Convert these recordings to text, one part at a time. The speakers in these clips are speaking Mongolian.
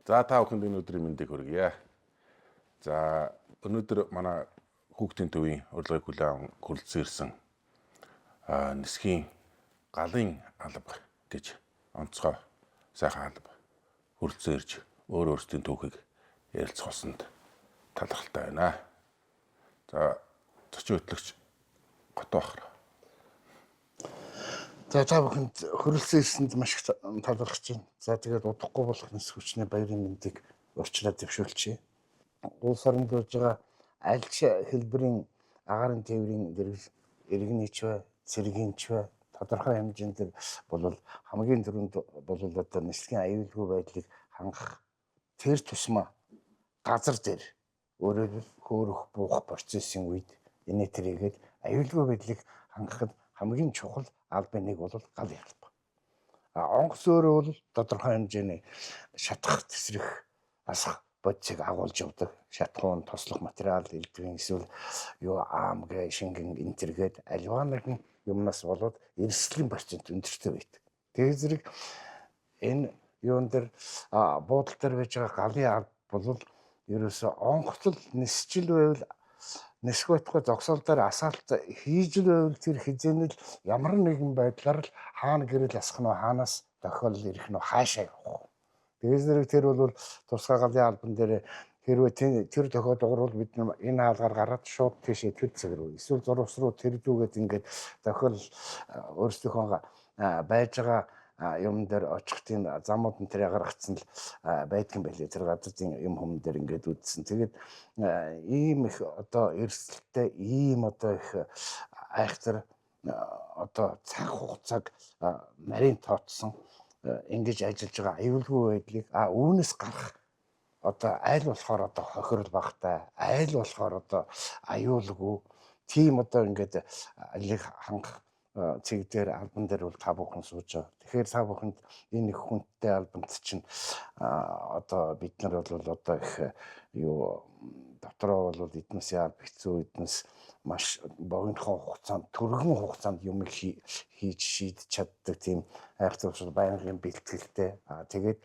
За та бүхэнд өнөөдрийн мэндийг хүргье. За өнөөдөр манай хүүхдийн төвийн урилгыг хүлээн хүрэлцэн ирсэн нисхийн галын алба гэж онцгой сайхан алба хүрэлцэн ирж өөрсдийн түүхийг ярилцах болсонд талархалтай байна. За зочин хөтлөгч Готоо ахраа. За та бүхэнд хүрэлцэн ирсэнд маш их талархаж байна. За тэгээд удахгүй болох нис хүчний баярын мэндийг урьдчилан зөвшөөрчье. Улс оронд болж байгаа аль ч хэлбэрийн агаарын тээврийн иргэнийч бай, цэргийнч бай тодорхой хэмжээнд бол хамгийн түрүүнд бол одоо нислэгийн аюулгүй байдлыг хангах тэр тусмаа газар дээр өөрөөр хөөрөх буух процессын үед энэ тэрийгээд аюулгүй байдлыг хангахад хамгийн чухал албаны нэг бол галын алба. Онгоц өөрөө бол тодорхой хэмжээний шатах, тесрэх, асах бодисыг агуулж явдаг. Шатхуун, тослох материал, элдвийн эсвэл аамгэ, шингэн энтергээд альва нэгэн юмнаас болоод эрсдлийн процент өндөртэй байдаг. Тэгээд зэрэг энэ юун дээр буудлын дээр байж байгаа галын алба бол ерөөсөө онгоцл нисчил байвал нисэх байтугай зогсоол дээр асаалт хийж л байвал тэр хизээнэл ямар нэгэн байдлаар л хаана гэрэл асах нь хаанаас тохиолдол ирэх нь хаашаа явах. Тэгээд зэрэг тэр бол тусгай галын албан дээр хэрвээ тэр тохиолдол бол бид энэ хаалгаар гараад шууд тийшээ тэр цаг руу эсвэл зурвас руу тэр дүүгээд ингээд тохиол өөрсдийнхөө байж байгаа юм дээр очих тийм замууд нь тэр гаргацсан л байдгийн байлээ. Тэр газрын юм хүм дээр ингээд үдсэн. Тэгээд ийм их одоо эрсдэлтэй ийм одоо их айхтар одоо цаг хугацааг нарийн тооцсон ингэж ажиллаж байгаа аюулгүй байдлыг үүнээс гарах одоо айл болохоор одоо хохирол багтай, айл болохоор одоо аюулгүй тийм одоо ингээд алийг хангах цэг дээр албан дээр бол та бүхэн сууж байгаа. Тэгэхээр та бүхэнд энэ их хүнтэй албанд чинь одоо бид нар бол одоо их дотроо бол эднээс яа хэцүү эднээс маш богинохон хугацаанд түргэн хугацаанд юм хийж шийдэж чаддаг тийм айхтар байнгын бэлтгэлтэй. Тэгээд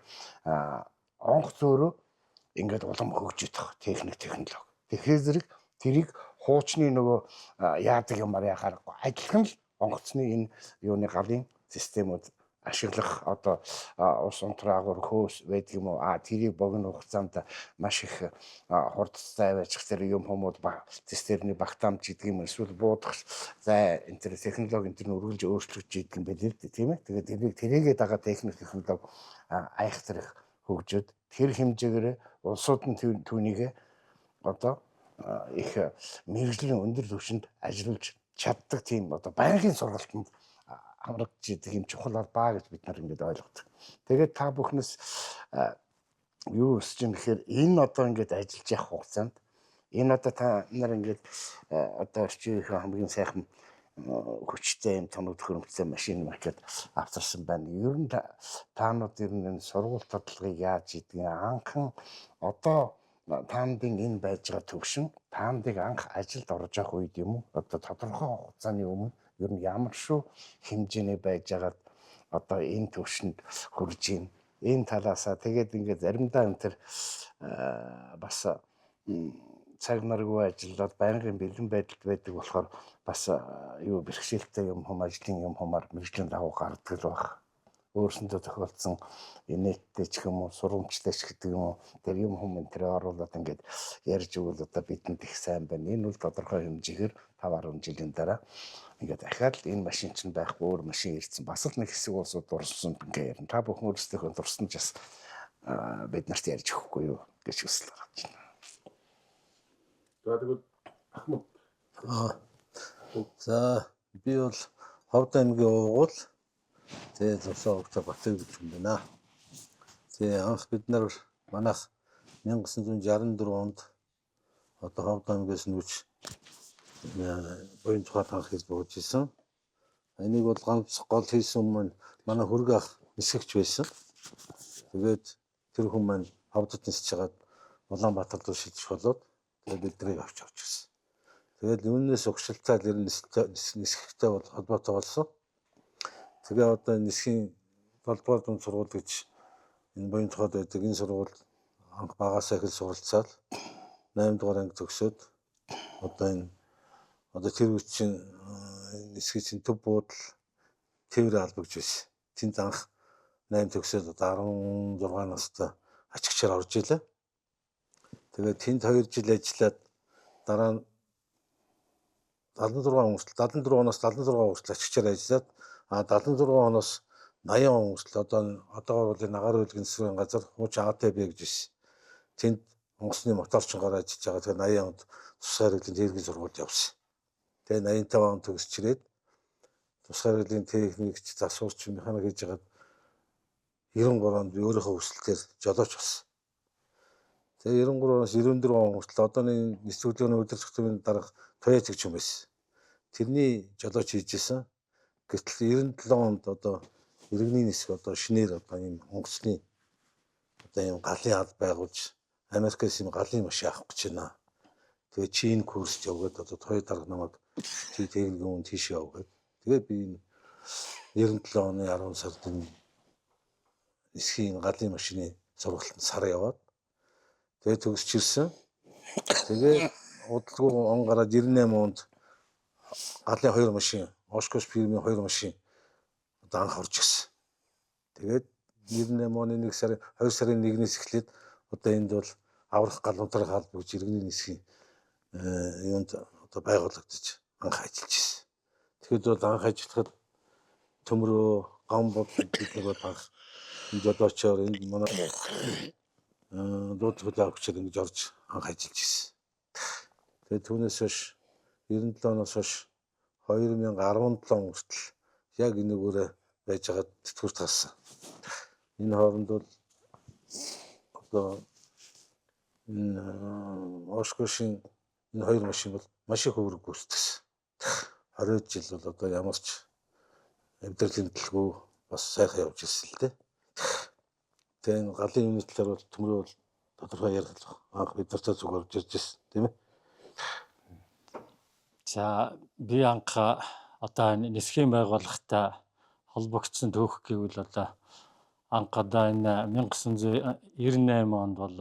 онгоц өөрөө ингээд улам хөгжиж байгаа технологи. Тэгэхээр зэрэг тэрийг хуучны нөгөө яадаг юмар яхаарахгүй адилхан л онгоцны энэ юуны галын системүүд ашиглах одоо ус унтраагаар хөөс байдаг юм уу? Тэрийг богино хугацаанд маш их хурдтай аваачих тэр юм хүмүүс тестерний багтаамж гэдэг юм эсвэл буудах энэ технологи энэ үргэлж өөрчлөгдөж идэг юм байна л дээ, тийм ээ. Тэгээд тэрийгээ дагаа технологи айхтар их хөгжөөд тэр хэмжээгээр улсууд нь түүнийг одоо их мэргэжлийн өндөр түвшинд ажиллаж чаддаг тийм одоо байнгын сургалтанд хамрагдж идэг юм чухал албаа гэж бид нар ингээд ойлгодог. Тэгээд та бүхнээс юу өсч юм гэхээр энэ одоо ингээд ажиллаж явах хугацаанд энэ одоо та нар ингээд одоо орчийнхээ хамгийн сайхан хүчтэй юм тоног төхөөрөмжтэй машин маркет авчирсан байна. Ер нь таанууд ер нь сургууль татлагыг яаж идэгэн анхан одоо таандын энэ байж байгаа төвшин таандыг анх ажилд орж явах үед юм уу одоо тодорхой хугацааны өмнө ер нь ямар шүү хэмжээний байж байгаад одоо энэ төвшөнд хүрж ийн энэ талаасаа тэгээд ингээд заримдаа энэ төр бас цаг наргүй ажиллаад байнгын бэлэн байдалд байдаг болохоор бас бэрхшээлтэй юм хүм ажлын юм хумаар мэргэжлийн дагуу гардаг л баг. Өөрсөндөө тохиолдсон инээдтэй ч юм уу сургамжтай ч гэдэг юм уу тэр юм хүм энэ оруулаад ингээд ярьж өгвөл одоо бидэнд их сайн байна. Энэ бол тодорхой хэмжээгээр 5-10 жилийн дараа ингээд дахиад л энэ машин чинь байхгүй өөр машин ирсэн. Бас л нэг хэсэг улсууд дурсан ингээ ярина. Та бүхэн өөрсдийнхөө дурсан ч бас бид нарт ярьж өгөхгүй юу гэж хүсэл гаргаж байна. За тэгвэл Ахмад. За би бол Ховд аймгийн уугуул тэгээ Зовсоо Угтаа Батэг гэж юм байна. Тэгээ анх бид нар манайх 1964 онд одоо Ховд аймгээс нүүж буян тухайд анхից бууж исэн. Энийг бол ганц гол хийсэн хүмүүс манай хөргө ах нисгэгч байсан. Тэгээд тэр хүмүүс маань Ховдод нисэж хагаад Улаанбаатар руу шилжих болоод тэгээд бидний авч ирсэн. Тэгээд үүнээс угшилтаад ер нь нисгэгтэй бол холбоотой болсон. Тэгээ одоо нисхийн 7 дугаар дунд сургууль гэж энэ буян тухайд байдаг энэ сургууль анх багасаа их суралцаад 8 дугаар анги төгсөөд одоо тэр үе чинь нисгий чинь төв буудал тээврээ албагч байсан. Тэнд анх 8 төгсөөд одоо 16 настай ачигчаар орж илээ. Тэгээд тэнд 2 жил ажиллаад дараа нь 74 оноос 76 хүртэл ачигчаар ажиллаад 76 оноос 80 он хүртэл одоогоор бол нагаар үйлгийн засгийн газар хуучин АТБ гэж байсан. Тэнд онгоцны моторчнгоор ажиллаж байгаа. Тэгээд 80 онд тусгай хэрэглийн техникийн сургуульд явсан. Тэгээд 85 он төгсч ирээд тусгай хэрэглийн техникч засварч механик хийж байгаад 93 онд өөрийнхөө хүсэлтээр жолооч болсон. Тэгээ 93 оноос 94 он хүртэл одооны нислэг хөдөлгөөний удирдах төвийн дарга Тояц гэж юм байсан. Тэрний жолооч хийжсэн. Гэтэл 97 онд одоо иргэний нисэх шинээр ийм онгоцны ийм галын алба байгуулж Америкээс ийм галын машин авах гэж байна. Тэгээ Чин курсд явгээд Тоя дарга намайг чи техникийн хүн тийш явгээд тэгээ би 97 оны 10 сард нисхийн галын машины сургалтанд сар яваад тэгээ төгсч ирсэн. Тэгээ удалгүй он гараад 98 онд галын 2 машин, Oshkosh фирмийн 2 машин анх орж ирсэн. Тэгээд 98 оны 1 сарын 2 сарын 1-ээс эхлээд энд бол аврах гал унтрах алба гэж иргэний нисхийн юунд байгуулагдаж анх ажиллаж ирсэн. Тэгэхэд бол анх ажиллахад төмрөө гамбод бид нэг бол анх жолоочоор энэ манай дууд хөдөлгөөгчд ингэж орж анх ажиллаж ирсэн. Тэгээд түүнээс хойш 97 оноос хойш 2017 он хүртэл яг энэ өгөөрэ байж байгаа тэтгэврт гарсан. Энэ хооронд бол энэ Oshkosh-ийн энэ 2 машин бол маш их өвөрг гүйцэтгсэн. 20 жил бол ямар ч амьдралын төлгөө бас сайхан явж ирсэн л дээ. Тэгээ энэ галын юуны талаар бол төмрөө бол тодорхой ярих анх бид нартай зүг орж ирж байсан тийм ээ. За би анх нисхийн байгууллагатай холбогдсон төөх гэвэл анх энэ 1998 онд бол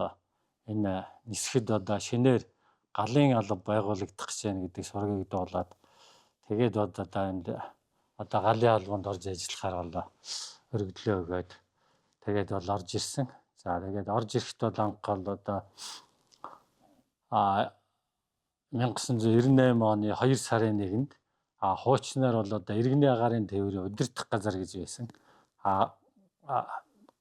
энэ нисгэд шинээр галын алба байгуулагдах гэж байна гэдэг сургагдуулаад тэгээд энд галын албанд орж ажиллахаар өргөдлөө өгөөд тэгээд орж ирсэн. За тэгээд орж ирэхэд анх 1998 оны 2 сарын 1-нд хуучнаар иргэний агаарын тээврийн удирдах газар гэж байсан.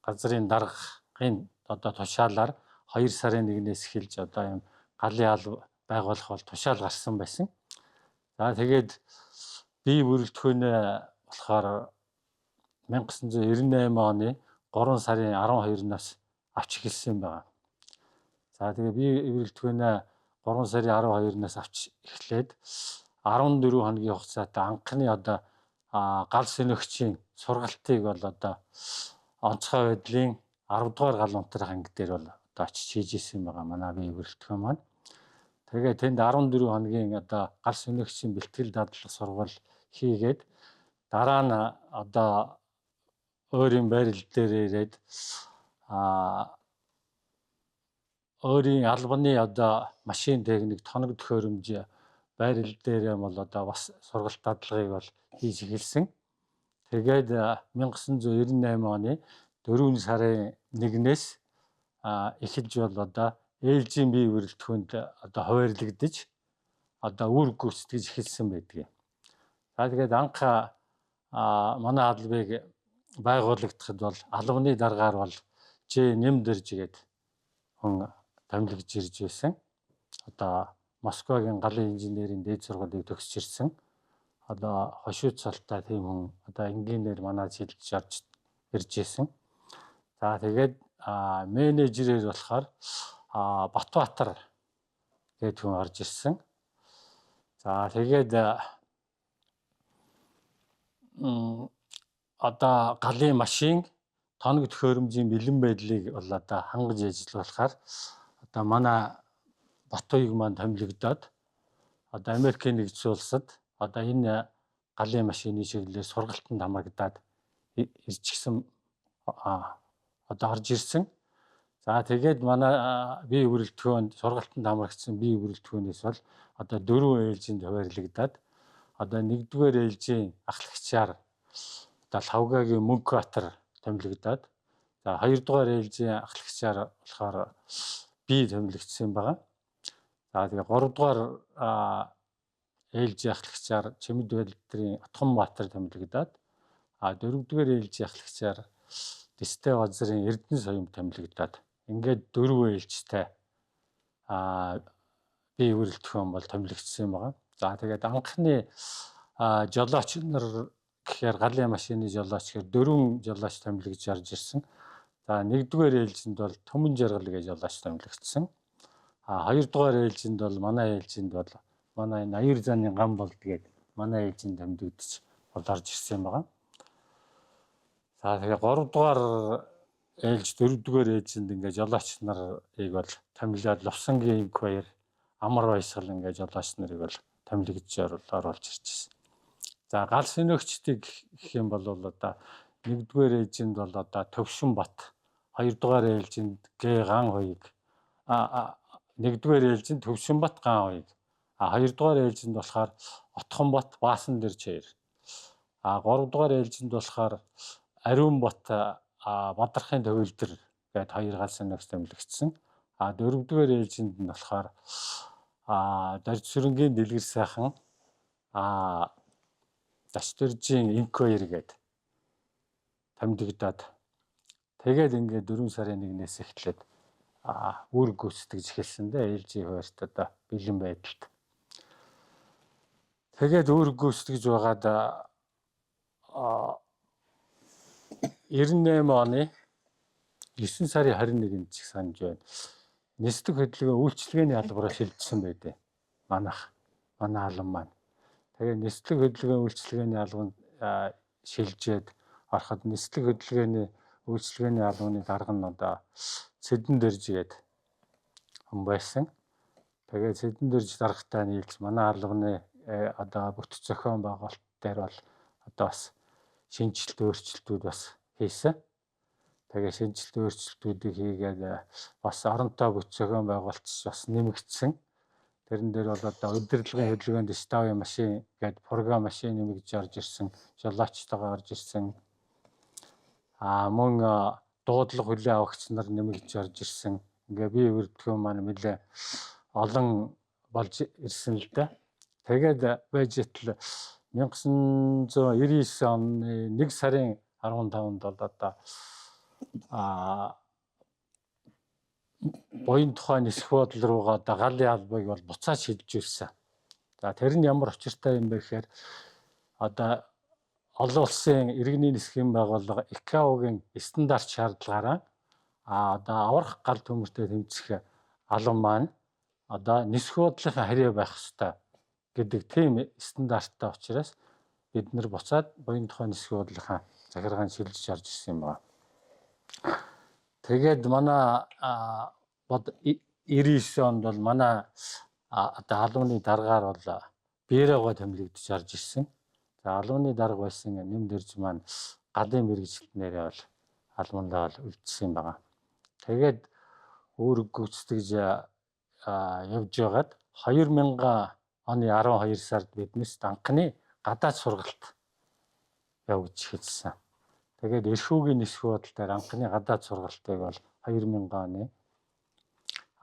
Газрын даргын тушаалаар 2 сарын 1-ээс эхэлж ийм галын алба байгуулах бол тушаал гарсан байсан. За тэгээд бие бүрэлдэхүүнээ болохоор 1998 оны 3 сарын 12-наас авч эхэлсэн байна. За тэгээд бие бүрэлдэхүүнээ 3 сарын 12-наас авч эхлээд 14 хоногийн хугацаатай анхны гал сөнөгчийн сургалтыг бол онцгой байдлын 10 дугаар гал унтрах анги дээр бол очиж хийж исэн байгаа манай бие бүрэлдэхүүн маань. Тэгээд тэнд 14 хоногийн гал сөнөгчийн бэлтгэл дадлах сургал хийгээд дараа нь өөрийн байрал дээр ирээд өөрийн албаны машин техник тоног төхөөрөмж байрал дээр бол бас сургалт дадлагыг бол хийж эхэлсэн. Тэгээд 1998 оны 4 сарын 1-ээс эхэлж бол ээлжийн бие бүрэлдэхүүнд хуваарлагдаж үр гүйцэтгэж эхэлсэн байдаг. За тэгээд анх манай албыг байгуулагдахад бол албаны даргаар бол Ж Нэмдэрж гээд хүн томилгож ирж байсан. Москвагийн галын инженерийн дээд сургуулийг төгсөж ирсэн. Хошууд цолтой тийм хүн инженеэр манайд шилжиж орж ирж байсан. За тэгээд менежерээр болохоор Батбаатар гээд хүн орж ирсэн. За тэгээд галын машин тоног төхөөрөмжийн бэлэн байдлыг бол хангаж ажиллуулахаар манай Батуйг маань томилогдоод Америкийн нэгдсэн улсад энэ галын машины чиглэлээр сургалтанд хамрагдаад ирчихсэн орж ирсэн. За тэгээд манай бие бүрэлдэхүүн сургалтанд хамрагдсан бие бүрэлдэхүүнээс бол одоо 4 ээлжинд хуваарлагдаад одоо 1-р ээлжийн ахлагчаар одоо Лавгагийн Мөнхбаатар томилогдоод за 2-р ээлжийн ахлагчаар болохоор би томилогдсон байгаа. За тэгээд 3-р ээлжийн ахлагчаар Чимэд Балдрын Отгонбаатар томилогдоод 4-р ээлжийн ахлагчаар Дэстэй газрын Эрдэнэ соём томилогдоод ингээд 4 ээлжтэй бие бүрэлдэхүүн бол томилогдсон байгаа. За тэгээд анхны жолооч нар гэхээр галын машины жолооч гэхээр 4 жолооч томилогдож орж ирсэн. За 1-р ээлжинд бол Төмөн Жаргал гэж жолооч томилогдсон. 2-р ээлжинд бол манай ээлжинд бол манай Аяр зааны ган болд гээд манай ээлжинд томилогдож бол орж ирсэн байгаа. За тэгээ 3-р ээлж 4-р ээлжинд ингээ жолооч нарыг бол томилоод Лувсангийн инк баяр амар баясгал ингээ жолооч нарыг бол томилогдож оруулж ирж байна. За гал сөнөөгчдийг гэх юм бол одоо 1-р ээлжинд бол одоо Төвшин Бат, 2-р ээлжинд Г ган хоёг 1-р ээлжинд Төвшин Бат ган хоёг 2-р ээлжинд болохоор Отгонбат Баасан Дэрж хоёр 3-р ээлжинд болохоор Ариун Бат Бадрахын Төвөлдөр гээд 2 гал сөнөөгч томилогдсон. 4-р ээлжинд нь болохоор Дорж сүрэнгийн Дэлгэр сайхан Дашдөржийн инк баяр гээд томилогдоод тэгээд ингээд 4 сарын 1-ээс эхлээд үүрэг гүйцэтгэж эхэлсэн дээ ээлжийн хуваарьт одоо бэлэн байдалд. Тэгээд үүрэг гүйцэтгэж байгаад 98 оны 9 сарын 21-нд ч санаж байна. Нислэг хөдөлгөөн үйлчилгээний албараа шилжсэн байдэ. Манай алан маань. Тэгээд нислэг хөдөлгөөн үйлчилгээний албанд шилжээд ороход нислэг хөдөлгөөний үйлчилгээний албаны дарга нь одоо Цэдэн Дэрж гээд хүн байсан. Тэгээд Цэдэн Дэрж даргатай нийлж манай албаны одоо бүтэц зохион байгуулалт дээр бол одоо бас шинжилт өөрчлөлтүүд бас хийсэн. Тэгээд шинжилт өөрчлөлтүүдийг хийгээд бас оронтой бүтэц зохион байгуулалт бас нэмэгдсэн. Тэрэн дээр бол одоо удирдлагын хөдөлгөөнд ставын машин гээд програм машин нэмэгдэж орж ирсэн, жолоочтойгоо орж ирсэн. Мөн дуудлага хүлээн авагч нар нэмэгдэж орж ирсэн. Ингээ бие бүрэлдэхүүн маань нэлээ олон болж ирсэн л да. Тэгээд байж итэл 1999 оны 1 сарын 15-нд бол одоо буян тухайн нисэх бодол руугаа одоо галын албыг бол буцаад шилжүүлсэн. За тэр нь ямар учиртай юм бэ гэхээр одоо олон улсын иргэний нисхийн байгууллага ИКАО-гийн стандарт шаардлагаараа одоо аврах гал төмөртэй тэмцэх алан маань одоо нисэх бодлынхаа харьяа байх ёстой гэдэг тийм стандарттай учраас бид нэр буцаад буян тухайн нисэх бодлынхаа захиргаанд шилжиж орж ирсэн юм байна. Тэгээд манай 99 онд бол манай одоо албаны даргаар бол Бэрэгой томилогдож орж ирсэн. За албаны дарга байсан Нэм Дэрж маань галын мэргэжилт нэрээ бол албандаа бол үлдсэн юм байна. Тэгээд үүрэг гүйцэтгэж явж байгаад 2000 оны 12 сард биднээс анхны гадаад сургалт явж эхэлсэн. Тэгээд эрхүүгийн нисэх бодол дээр анхны гадаад сургалтыг бол 2000 оны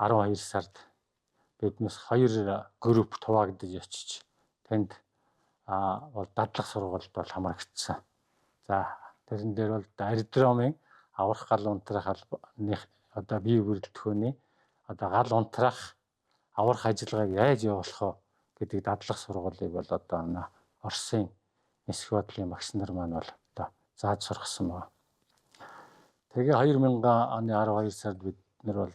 12 сард биднээс 2 групп хуваагдаж очиж тэнд бол дадлах сургалт бол хамрагдсан. За тэрэн дээр бол аэродромын аврах гал унтраах албаны одоо бие бүрэлдэхүүний одоо гал унтраах аврах ажиллагааг яаж явуулах вэ гэдэг дадлах сургалтыг бол одоо Оросын нисэх бодлын багш нар маань бол одоо зааж сургасан байна. Тэгээ 2000 оны 12 сард бид нар бол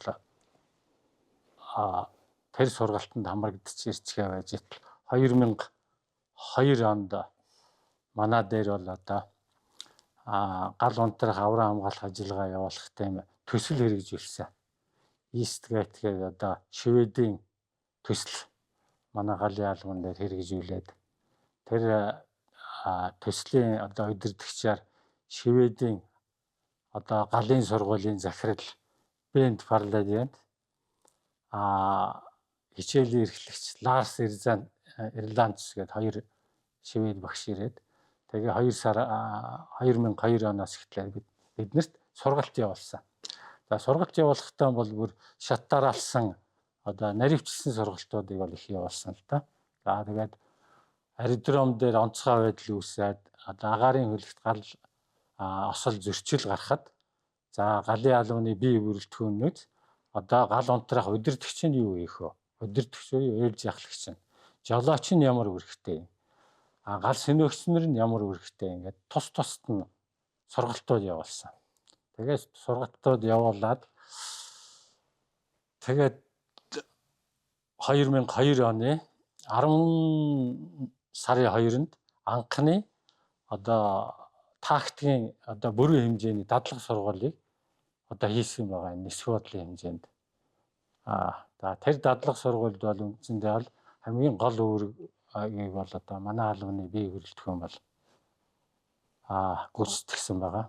тэр сургалтанд хамрагдаж ирчгээ байж итэл 2002 онд манай дээр бол одоо гал унтраах авраа хамгаалах ажиллагаа явуулах тийм төсөл хэрэгжүүлсэн. Eastgate гэдэг одоо Шведийн төсөл манай галын албан дээр хэрэгжүүлээд тэр төслийн одоо удирдагчаар Шведийн одоо галын сургуулийн захирал Бент парламент хичээлийн эрхлэгч Ларс Ирландс гээд хоёр швед багш ирээд тэгээ 2 сар 2002 оноос эхлээд биднэрт сургалт явуулсан. За сургалт явуулахдаа бол бүр шатаар алсан одоо наривчлсан сургалтуудыг бол их явуулсан л да. За тэгээд аэродром дээр онцгой байдал үүсээд одоо агаарын хөлөгт гал осол зөрчил гарахад за галын албаны бие бүрэлдэхүүнүүд одоо гал унтраах удирдагч нь юу хийх вэ? Удирдагч уу ээлж яхлагч нь. Жолооч нь ямар үүрэгтэй? Гал сэнөөгчнөр нь ямар үүрэгтэй? Ингээд тус нь сургалтууд явуулсан. Тэгээд сургалтууд явуулаад тэгээд 2002 оны 10 сарын 2-нд анхны одоо тактикийн одоо бүрэн хэмжээний дадлага сургуулийг одоо хийсэн байгаа нисэх бодлын хэмжээнд. За тэр дадлага сургуульд бол үндсэндээ бол хамгийн гол үүргийг бол одоо манай албаны бие бүрэлдэхүүн бол гүйцэтгэсэн байгаа.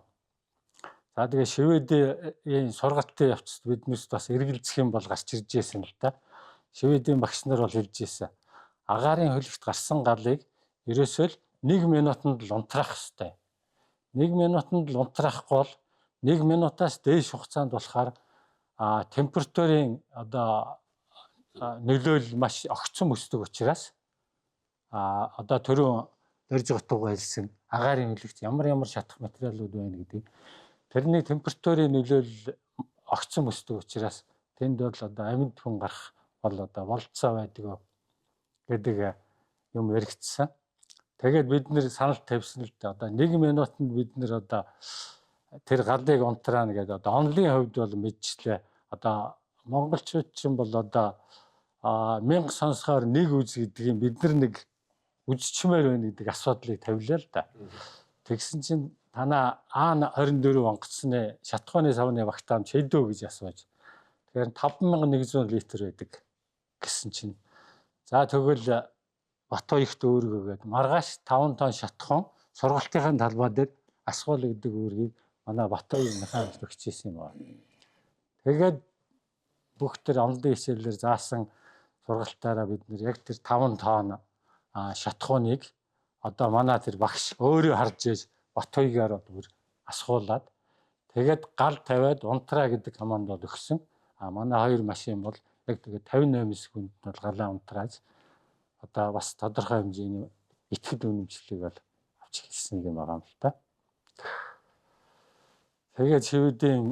За тэгээ Шведийн сургалтын явцад биднээс бас эргэлзэх юм бол гарч ирж байсан л да. Шведийн багш нар бол хэлж ирсэн. Агаарын хөлөгт гарсан галыг ерөөсөө л 1 минутанд л унтраах хэрэгтэй. 1 минутанд л унтраахгүй бол 1 минутаас дээш хугацаанд болохоор температурын одоо нөлөөлөл маш огцом өсдөг учраас одоо түрүүн дөрж утга хэлсэн агаарын хөлөгт ямар шатах материалууд байна гэдэг тэрний температурын нөлөөлөл огцом өсдөг учраас тэнд бол одоо амьд хүн гарах бол одоо болцоо байдаг гэдэг юм яригдсан. Тэгээд бид нэр санал тавьсан л да. Одоо 1 минутанд бид нэр одоо тэр галыг унтраана гэдэг одоо онлын хувьд бол мэдчлээ. Одоо монголчууд чинь бол одоо 1000 сонсохоор нэг үз гэдгийг бид нар нэг үзчмээр байна гэдэг асуудлыг тавилаа л да. Тэгсэн чинь танаа А24 онгоцны шатхууны савны багтаамж хэдөө гэж асууж. Тэгэхээр 5100 литр байдаг гэсэн чинь. За тэгвэл Батбаягт өөргөөгээд маргааш 5 тонн шатхуун сургалтын талбай дээр асгуул гэдэг үүргийг манай Батбаяг механик өгчээсэн юм байна. Тэгээд бүх тэр онлын хичээлээр заасан сургалтаараа бид нэр яг тэр 5 тонн шатхууныг одоо манай тэр багш өөрөө харж ээж Батбаягаар бүр асгуулад тэгээд гал тавиад унтраа гэдэг команд бол өгсөн. Манай хоёр машин бол яг тэгээд 58 секунд бол галаа унтрааж одоо бас тодорхой хэмжээний итгэл үнэмшлийг бол авч хэлсэн юм байгаа юм л та. Тэгээд Шведийн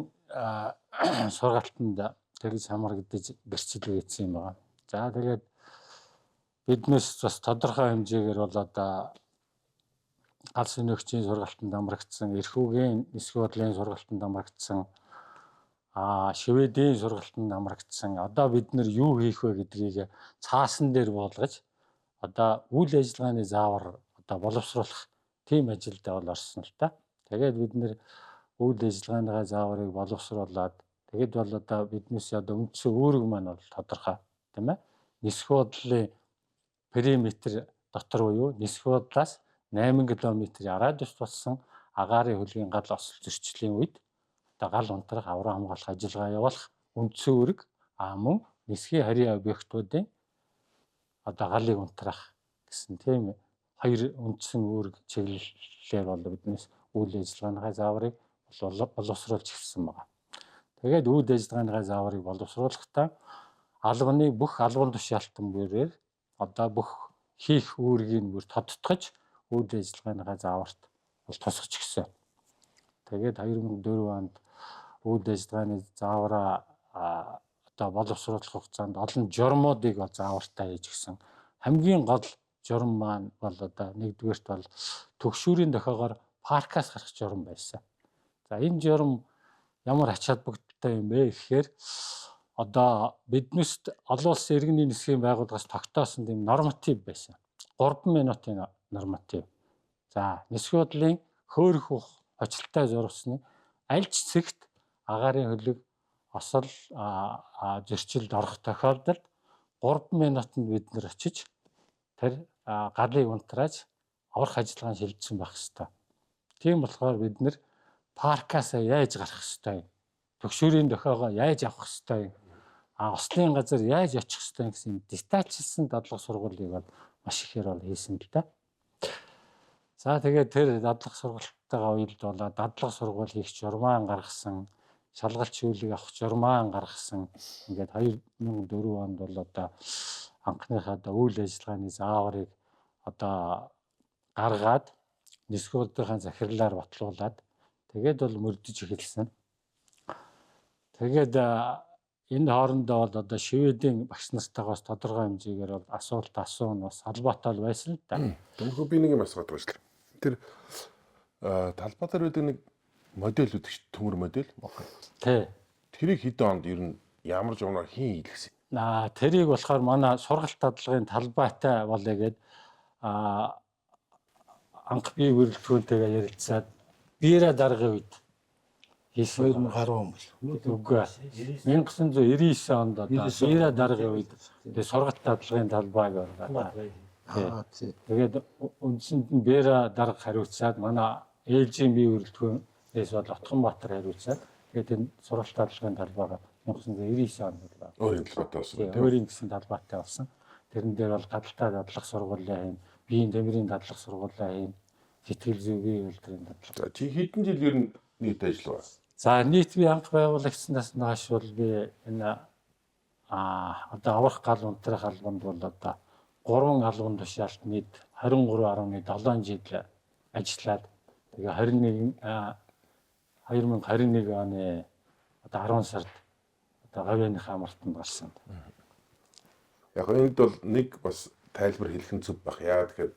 сургалтанд тэгж хамрагдаж гэрчлэл хийсэн юм байгаа. За тэгээд биднээс бас тодорхой хэмжээгээр бол одоо гал сэнөөгчийн сургалтанд амрагдсан, эрхүүгийн нисэх бодлын сургалтанд амрагдсан, Шведийн сургалтанд амрагдсан. Одоо бид нар юу хийх вэ гэдгийг цаасан дээр буулгаж одоо үйл ажиллагааны заавар одоо боловсруулах тийм ажилд бол орсон л та. Тэгээд бид нэр үйл ажиллагааны зааварыг боловсруулад тэгээд бол одоо биднээс одоо үндсэн үүрэг маань бол тодорхой тийм ээ. Нисэх бодлын периметр дотор буюу нисэх бодлоос 8 км-ийн радиус болсон агаарын хөлгийн гал осол зөрчлийн үед одоо гал унтрах авраа хамгаалах ажиллагаа явуулах үндсэн үүрэг мөн нисхийн харийн объектуудын одоо галыг унтрах гэсэн тийм хоёр үндсэн үүрэг чиглэлээр бол биднээс үйл ажиллагааны зааврыг боловсруулж ирсэн байна. Тэгээд үйл ажиллагааны зааврыг боловсруулахдаа албаны бүх албан тушаалтан бүрээр одоо бүх хийх үүргийг бүр тодтогч үйл ажиллагааны зааварт бол тусгаж гисэн. Тэгээд 2004 онд үйл ажиллагааны заавраа одоо боловсруулах хугацаанд олон журмуудыг бол заавартай хийж гисэн. Хамгийн гол журам маань бол одоо нэгдүгээрт бол төгшүүрийн дохиогоор паркаас гарах журам байсан. За энэ журам ямар ач холбогдолтой юм бэ гэхээр одоо биднээс олон улсын иргэний нисхийн байгууллагаас тогтоосон тийм норматив байсан. 3 минутын норматив. За нисэх бодлын хөөрөх очилтой зурвасны аль ч цэгт агаарын хөлөг осол зөрчилд орох тохиолдолд 3 минутанд бид нэр очиж тэр галыг унтрааж аврах ажиллагаанд шилжсэн байх ёстой. Тийм болохоор бид нэр паркаасаа яаж гарах ёстой төгшөөрийн дохиогоо яаж авах ёстой юм. Ослын газар яаж очих ёстой гэсэн детальчилсан дадлага сургуулийг бол маш ихээр бол хийсэн л да. За тэгээд тэр дадлага сургалтайгаа уялд болоод дадлага сургууль хийх журмаан гаргасан, шалгалт шүүлэг авах журмаан гаргасан. Ингээд 2004 онд бол одоо анхныхаа үйл ажиллагааны зааврыг одоо гаргаад нисгүүлдийн захирлаар батлуулаад тэгээд бол мөрдөж эхэлсэн. Тэгээд энэ хоорондоо бол одоо Шведийн багш нартайгаас тодорхой хэмжээгээр бол асуулт асуун бас албатай байсан л да. Өмнөхөө би нэг юм асууад байгаа шүү дээ. Тэр талбай дээр байдаг нэг модель үүдэг шүү, төмөр модель. Тий. Тэрийг хэдэн онд ер нь ямар журмаар хийн хийлгэсэн. Тэрийг болохоор манай сургалт дадлагын талбайтай болъё гээд анх би бүрэлдэхүүнтэйгээ ярилцаад биерэ даргын үед хийсэн 2010 он бол. үгүй 1999 онд одоо биерэ даргын үед тэгээ сургалт дадлагын талбайг орлоо. тий. Тэгээд үндсэнд нь биерэ дарга хариуцаад манай ээлжийн бие бүрэлдэхүүнээс бол Отгонбаатар хариуцаад тэгээд энэ сургалт дадлагын талбайг 1999 онд боллоо. Өөрийн талбайтай болсон тийм. Өөрийн гэсэн талбайтай болсон. Тэрэн дээр бол гадалтай дадлах сургуулиа хийн, биеийн тэмрийн дадлах сургуулиа хийн, сэтгэл зүй бие үйлдвэрийн дадлах. За чи хэдэн жил ер нь нийт ажиллав? За нийт би анх байгуулагдсанаас нааш бол би энэ одоо аврах гал унтрах албанд бол одоо 3 албан тушаалт нийт 23.7 жил ажиллаад тэгээ 2021 оны одоо 10 сард одоо говьяныхаа амралтанд гарсан. Яг энд бол нэг бас тайлбар хэлэх нь зүг баг. Яа тэгэхээр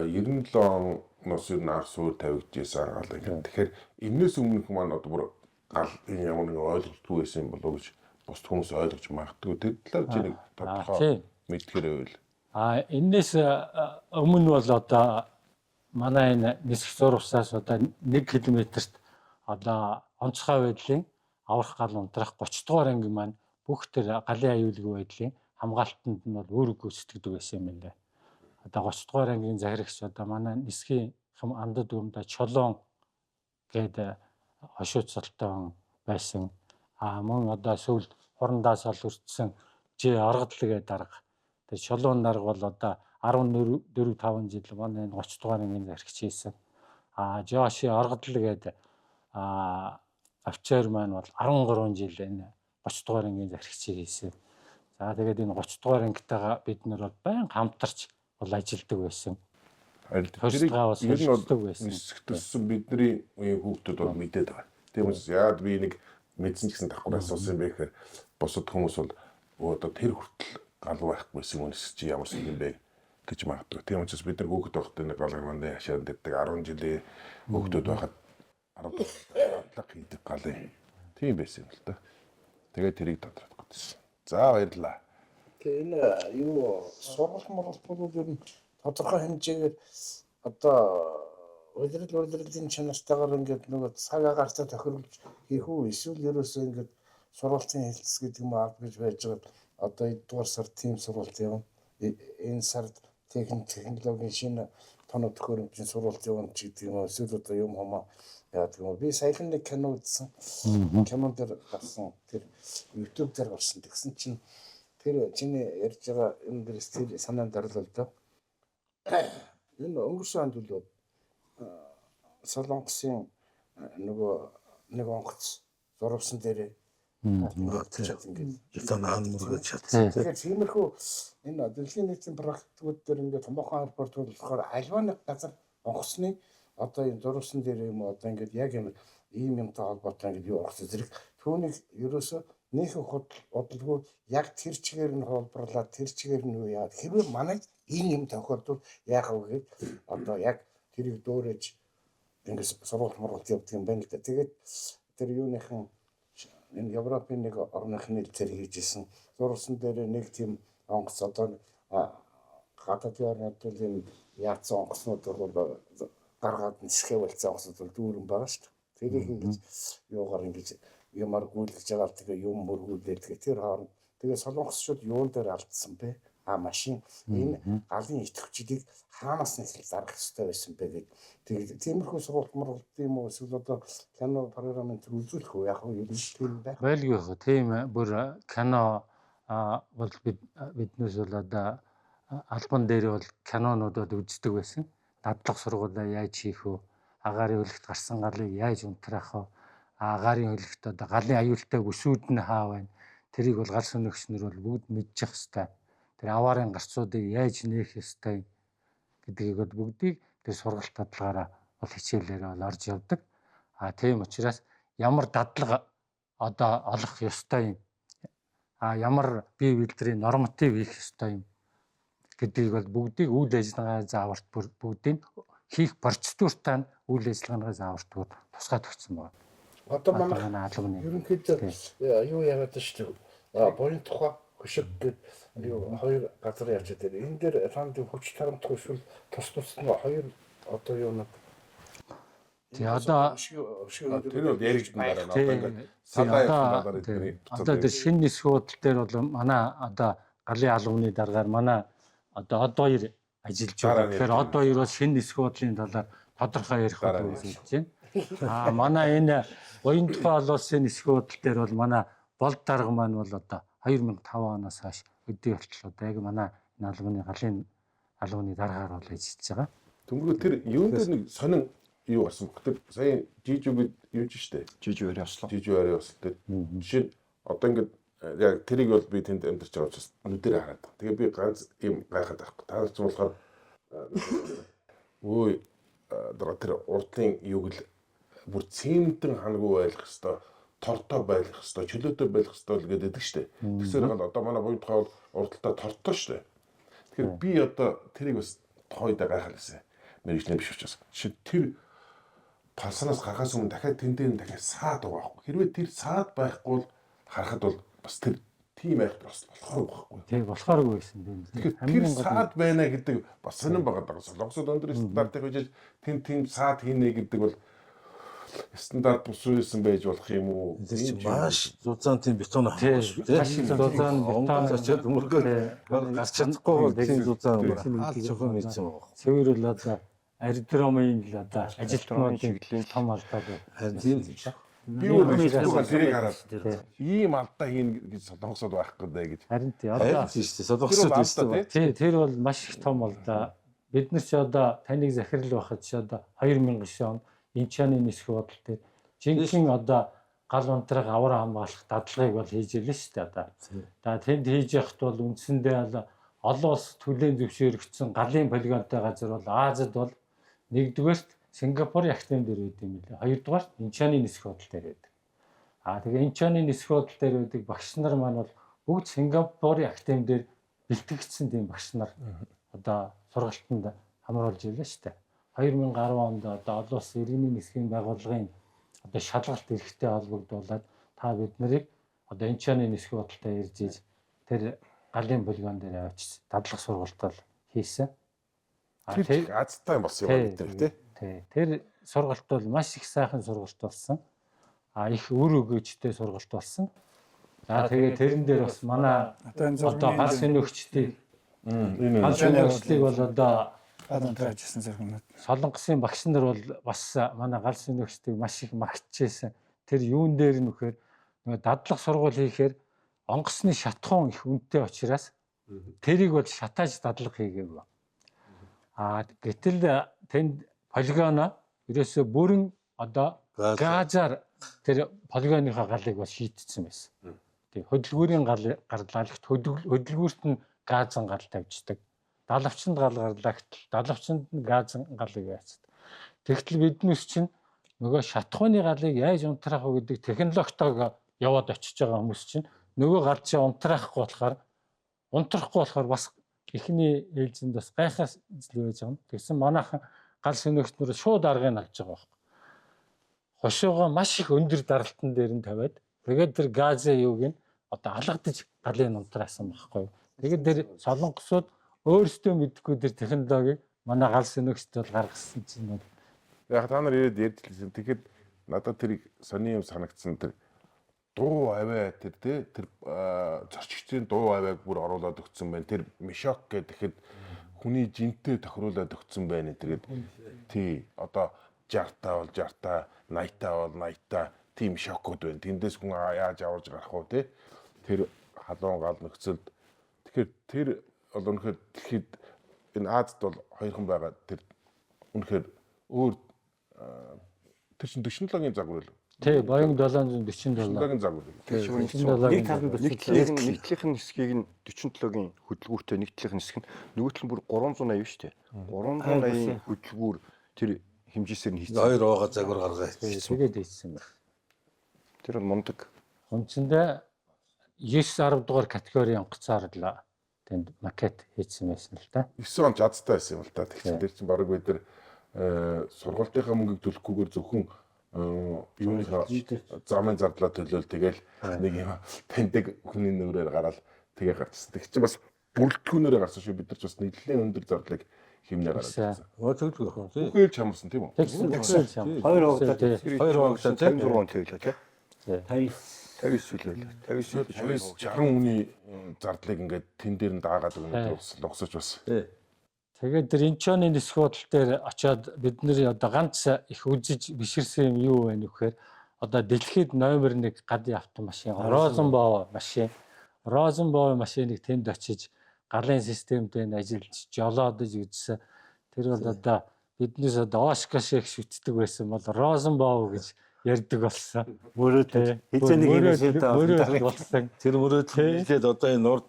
97 оноос ер нь арс суур тавигдчихсан гал ингээд. Тэгэхээр энэс өмнөх маань одоо бүр гал энэ ямар нэг ойлголтгүй байсан юм болов уу гэж бус хүмүүс ойлгож магадгүй. Тэр талаар чи нэг тодорхой мэдхээр байвал. Энэс өмнө бол одоо манай энэ нисэх зурвсаас одоо 1 км-т одоо онцгой байдлын аврах гал унтрах 30 дугаар анги маань бүх тэр галын аюулгүй байдлын хамгаалтанд нь бол үүрэг гүйцэтгэдэг байсан юм байна. Одоо 30 дугаар ангийн захирагч одоо манай нисхийн андад өмдө чолоон гэдэг хошууцолтой байсан. Мөн одоо сүүлд хурандаас ол өртсөн аргадл гэдэг дарга. Тэгээ чолоон дарга бол одоо 14-5 жил манай энэ 30 дугаар ангийн захирагч хийсэн. Жоши аргадл гэдэг офицер маань бол 13 жил энэ 30 дугаар ангийн захирагчийг хийсэн. За тэгээд энэ 30 дугаар ангитайгаа бид нар бол байнга хамтарч бол ажилладаг байсан. Нисгдсэн бидний үеийн хүүхдүүд бол мэдээд байгаа. Тийм учраас яад би нэг мэдсэн ч гэсэн давхар асуусан юм бэ гэхээр бусад хүмүүс бол одоо тэр хүртэл гал байхгүйсэн юм чи ямар шиг юм бэ гэж магадгүй. Тийм учраас бид нар хүүхэд байхдаа нэг гал мандаа хашаанд дэрдэг 10 жилийн хүүхдүүд байхад 10 хийдэг галын. Тийм байсан юм л та. Тэгээд тэрийг тодорхойлох гэсэн. За баярлалаа. Тэгээ энэ юу сургалт бол ер нь тодорхой хэмжээгээр одоо удирдлагын чанартайгаар ингээд нөгөө цаг агаартай тохируулж хийх үү эсвэл ерөөсөө ингээд сургалтын хэлтс гэдэг юм аа гэж байж байгаа. Одоо 2 дугаар сард тим сургалт явна. Энэ сард технологийн шинэ тоног төхөөрөмжийн сургалт явна гэдэг юм. Эсвэл одоо юм хамаа яадаг юм. Би саяхан нэг кино үзсэн. Кинон дээр гарсан тэр YouTube дээр гарсан. Тэгсэн чинь тэр чиний ярьж байгаа энэ дээрс тэр санаанд орлоо л доо. Энэ өнгөрсөн онд бол Солонгосын нөгөө нэг онгоц зурвсан дээрээ тэгэхээр тиймэрхүү энэ дэлхийн нийтийн практикууд дээр ингээд томоохон албарт болохоор альва нэг газар онгоцны одоо энэ зурвсан дээр юм одоо ингээд яг ийм юмтай холбоотой ингээд юу онгоц зэрэг түүнийг ерөөсөө нийхэн бодлого яг тэр чигээр нь холбоорлаад тэр чигээр нь юу яагаад хэрвээ манайд ийм юм тохиолдвол яах вэ гэхэд одоо яг тэрийг дөөрэж ингээд сургалт явдаг юм байна л да. Тэгээд тэр юуныхан энэ Европын нэг орныхны тэр хийжсэн зурсан дээр нэг тийм онгоц одоо гадаадын орнууд бол энэ яатсан онгоцнууд бол гаргаад нисхээ болцсон онгоцнууд бол дүүрэн байгаа шүү дээ. Тэрийг ингэж юугаар ингэж ямар гүйлгэж байгаа л тэгээ юм мөргүүлээд тэгээ тэр хооронд тэгээ солонгосчууд юун дээр алдсан бэ? машин энэ галын идэвхжлийг хаанаас нь их зарах хэрэгтэй байсан бэ гэдэг. Тэгээд тиймэрхүү сургалт мургалт юм уу эсвэл одоо кино програмын төр үзүүлэх үү яг юм тийм байх. Байлгүй яг тийм бүр кино бол биднээс бол одоо албан дээр бол кинонуудад үздэг байсан. Дадлах сургуулаа яаж хийх вэ? Агаарын хөлөгт гарсан галыг яаж унтраах вэ? Агаарын хөлөгт одоо галын аюултай бүсүүд нь хаа байна? Тэрийг бол гал сүнэгчнэр бол бүгд мэдчих хэвээр. Тэр аваарын гарцуудыг яаж нээх ёстой гэдгийг бол бүгдийг тэр сургалт дадлагаараа бол хичээлээр бол орж явдаг. Тийм учраас ямар дадлага одоо олох ёстой юм. Ямар бие биедрийн норматив хийх ёстой юм гэдгийг бол бүгдийг үйл ажиллагаа зааварт бүгдийг хийх процедуртаа нь үйл ажиллагааны зааварт бүр тусгаад өгсөн байна. Одоо манай албаны ерөнхийдөө юу яагаад шүү дээ. Боён тухай хөшиг гэдэг юу хоёр газар явж байгаа. Энэ дээр танд хүч тарамдах эсвэл тус тусд нь хоёр одоо юу нэг одоо тэр бол яригдсан дараа нь одоо ингээд садаа явсан дараа эдгээр одоо тэр шинэ нисэх хуудал дээр бол манай одоо галын албаны дараагаар манай одоо од хоёр ажиллаж байгаа. Тэгэхээр од хоёр бол шинэ нисэх хуудлын талаар тодорхой ярих гэж хэлж байна. Манай энэ Боён тухай олон улсын нисэх хуудал дээр бол манай болд дарга маань бол одоо 2005 оноос хойш өдөө болтлоо. Одоо яг манай энэ албаны галын албаны дараагаар бол ажиллаж байгаа. Тэнгүү тэр юун дээр нэг сонин юу болсон. Тэр сая жижиг юуж штэ. Жижиг өрөө ослоо. Жижиг өрөө ослоо. Жишээ нь одоо ингээд яг тэрийг бол би тэнд амьдарч байгаа учраас нүдэрээ хараад байгаа. Тэгээ би ганц юм гайхаад байхгүй. Та нар ч болохоор өө тэр урдлын юуг л бүр цементэн ханагуу байх хэвээр тортой байх хэвээр чөлөөтэй байх хэвээр л гэдэг штэ. Тэгсээр гал одоо манай буйн тухай бол урдталтаа тортой штэ. Тэгэхээр би одоо тэрийг бас тохойдоо гайхалсан. Мэргэжлээ биш учраас. Жишээ тэр талсанаас гарахаас өмнө дахиад тэндээ дахиад саад байгаа байхгүй. Хэрвээ тэр саад байхгүй бол харахад бол бас тэр тийм байх бас болохоор байхгүй. Тэг болохооргүй байсан тийм. Тэгэхээр тэр саад байна гэдэг бас сонирн байгаа даа. Солонгосод өндөр стандартыг хожиж тийм саад хийнэ гэдэг бол стандарт бус байсан байж болох юм уу? Маш зузаантын бетон авах шүү дээ. Маш зузаан бетон очиад өмөргөө гарч чадахгүй бол тийм зузаан аль чухал мэдсэн байгаа. Цэвэр бол одоо аэродромын л одоо ажилтнуудын чиглэлийн том алдаа байна. Харин тийм би өөрөө тэрийг хараад ийм алдаа хийнэ гэж солонгосод байхгүй даа гэж. Харин тий одоо тийм шүү дээ. Солонгосод тий тэр бол маш их том алдаа. Бид нар ч одоо таныг захирал байхад ч одоо 2000 он Инчааны нисэх хуудал дээр жинхэнэ одоо гал унтраах авраа хамгаалах дадлагыг бол хийж ирлээ шүү дээ одоо. За тэнд хийж явахт бол үндсэндээ олон улс төлөөн зөвшөөрөгдсөн галын полигонтой газар бол Азад бол нэгдүгээрт Сингапур ягтын дээр байд юм лээ. Хоёрдугаарт Инчааны нисэх хуудал дээр байдаг. Тэгээ Инчааны нисэх хуудал дээр байдаг багш нар маань бол бүгд Сингапур ягтын дээр бэлтгэгдсэн тийм багш нар одоо сургалтанд хамруулж ирлээ шүү дээ. 2010 онд одоо олон улсын иргэний нисхийн байгууллагын одоо шалгалт эрхтэй холбогдуулаад та бид нарыг одоо Инчааны нисэх худалдаа ирж иж тэр галын полигон дээр авчиж дадлах сургалт бол хийсэн. Тэр азтай болсон юм байна тий. Тэр сургалт бол маш их сайхан сургалт болсон. Их үр өгөөжтэй сургалт болсон. Тэгээ тэрэн дээр бас манай одоо гал сүнөгчдийг гал сүнөгчдийг бол одоо ажилласан зэрэг Солонгосын багш нар бол бас манай гал сүнэгчдийг маш их магтжсэн. Тэр юун дээр нөхөр нөгөө дадлах сургууль хийхээр онгоцны шатхуун их үнэтэй учраас тэрийг бол шатааж дадлага хийгээгүй. Гэтэл тэнд полигоно ерөөсө бүрэн одоо газар тэр полигоныхаа галыг бол шийтсэн байсан. Тэг хөдөлгүүрийн гарлагт хөдөлгүүрт нь газан гал тавьждаг. Далавчанд гал гарлаа гэтэл далавчанд нь газан галыг яацдаг. Тэгтэл биднээс чинь нөгөө шатхууны галыг яаж унтраах вэ гэдэг технологитойгоо яваад очиж байгаа хүмүүс чинь нөгөө гал чинь унтрахгүй болохоор бас эхний ээлжинд бас гайхаас зүйл байж байгаа юм. Тэгсэн манайхан гал сүнэгчнөр шууд аргыг авч байгаа байхгүй. Хошоогоо маш их өндөр даралтан дээр нь тавиад тэгээд тэр газын юуг нь одоо алгадаж галыг унтраасан байхгүй. Тэгээд тэр солонгосууд өөрсдөө мэдхгүй тэр технологиг манай гал сүнэгчд бол гаргасан чинь яг та нар ирээд ярьж хэлсэн. Тэгэхэд надад тэрийг сони юм санагдсан тэр дуу аваа тэр зорчигчдын дуу авааг бүр оруулаад өгсөн байна. Тэр мишок гэхэд хүний жинтэй тохируулаад өгсөн байна. Тэгээд тий одоо 60-таа бол 60-таа, 80-таа бол 80-таа тийм шокууд байна. Тэндээс хүн яаж аварж гарах вэ те? Тэр халуун гал нөхцөлд тэгэхээр тэр бол үнэхээр дэлхийд энэ Азад бол хоёрхан байгаа. Тэр үнэхээр өөр тэр чинь 47-гийн загвар л. Тий, Boeing 747. 47-гийн загвар. Нэг талын нэгдлийнх нь хэсгийг нь 47-гийн хөдөлгүүртэй нэг талынх нь хэсэг нь нөгөө тал нь бүр 380 шүү дээ. 380 хөдөлгүүр тэр хэмжээсээр нь хийсэн. Хоёр уугаа загвар гаргаа хийсэн. Тэгээд ийсэн байна. Тэр бол мундаг. Үндсэндээ 9-10 дугаар категорийн онгоцоор л тэнд макет хийсэн байсан л да. 9 он жадтай байсан юм л та. Тэгэхээр тэр чинь бараг бид нар сургалтынхаа мөнгийг төлөхгүйгээр зөвхөн юуныхаа замын зардлаа төлөөл тэгэл нэг юм тэндэг хүний нүрээр гараад тэгээ гарчсан. Тэг чинь бас бүрэлдэхүүнээр гарсан шүү. Бид нар ч бас нэлээд өндөр зардлыг хэмнээ гаргасан. Төгөлгөх юм тий. Үгүй чамсан тийм үү? Тэгсэн. Хоёр уугтай тий. 56 он тэглээ тий. 50 сүлээ. 60 хүний зардлыг ингээд тэн дээр нь даагаад өгнө логсож бас. Тэгээд тэр Инчоны нисэх бодол дээр очиод бид нэр одоо ганц их үзэж биширсэн юм юу вэ гэхээр одоо дэлхийд номер 1 гадны автомашин Розенбауэр машин. Розенбауэр машиныг тэнд очиж гарын системтэй ажиллаж жолоодож үзсэн. Тэр бол одоо биднээс одоо Оскар шиг шүтдэг байсан бол Розенбауэр гэж ярьдаг болсон. Мөрөөд хизээний мөрөөд болсон. тэр мөрөөд хэлээд одоо энэ урд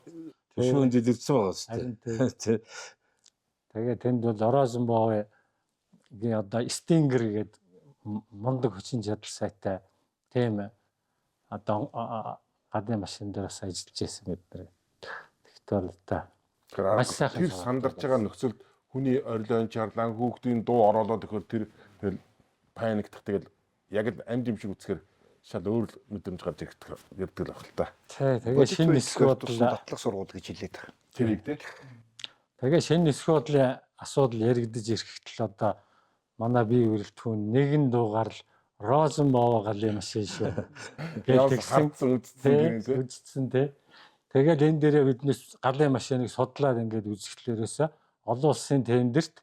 төшөөнд илэрсэн байгаа шүү дээ. Тэгээд тэнд бол Розенбауэргийн одоо Стингер гэдэг мундаг хүчин чадал сайтай тийм одоо гадны машин дээр бас ажиллаж байсан гэдэг. Тэгтээ бол та Тэр сандарч байгаа нөхцөлд хүний орилон чарлан хүүхдийн дуу ороолоод өгөхөр тэр паниктах тэгэл яг л амд юм шиг үцхээр шал өөр мэдрэмж гарч ирдэг л баг л та. Тэгээ шинэ нисэх бодол татлах сургууль гэж хэлээд байгаа. Тэрийг тий. Тэгээ шинэ нисэх бодлын асуудал яригдж ирэхэд л одоо манай бие бүрэлдэхүүн нэгэн дуугаар л Розенбауэр галын машин шүү. Үзсэн тий. Тэгээд энэ дээрээ биднес галын машиныг судлаад ингээд үзэхлээрээс олон улсын тендерт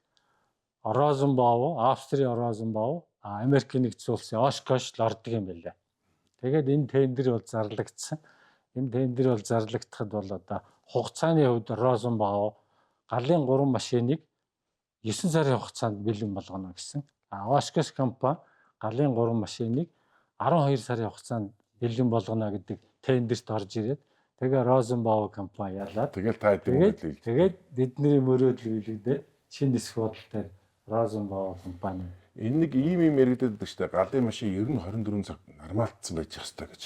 Розенбауэр, Австрийн Розенбауэр, Америкийн нэгдсэн улсын Oshkosh л ордог юм байлаа. Тэгээд энэ тендер бол зарлагдсан. Энэ тендер бол зарлагдахад бол одоо хугацааны хувьд Розенбауэр галын 3 машиныг 9 сарын хугацаанд бэлэн болгоно гэсэн. Oshkosh компани галын 3 машиныг 12 сарын хугацаанд бэлэн болгоно гэдэг тендерт орж ирээд тэгээ Розенбауэр компани ялаад тэгэл та хэдийн тэгээд бидний мөрөөдөл билэгдээ шинэ нисэх бодолтой Розенбауэр компани. Энэ нэг ийм яригдаад байдаг шүү дээ. Галын машин ер нь 24 цаг нормалтсан байж хэвээр гэж.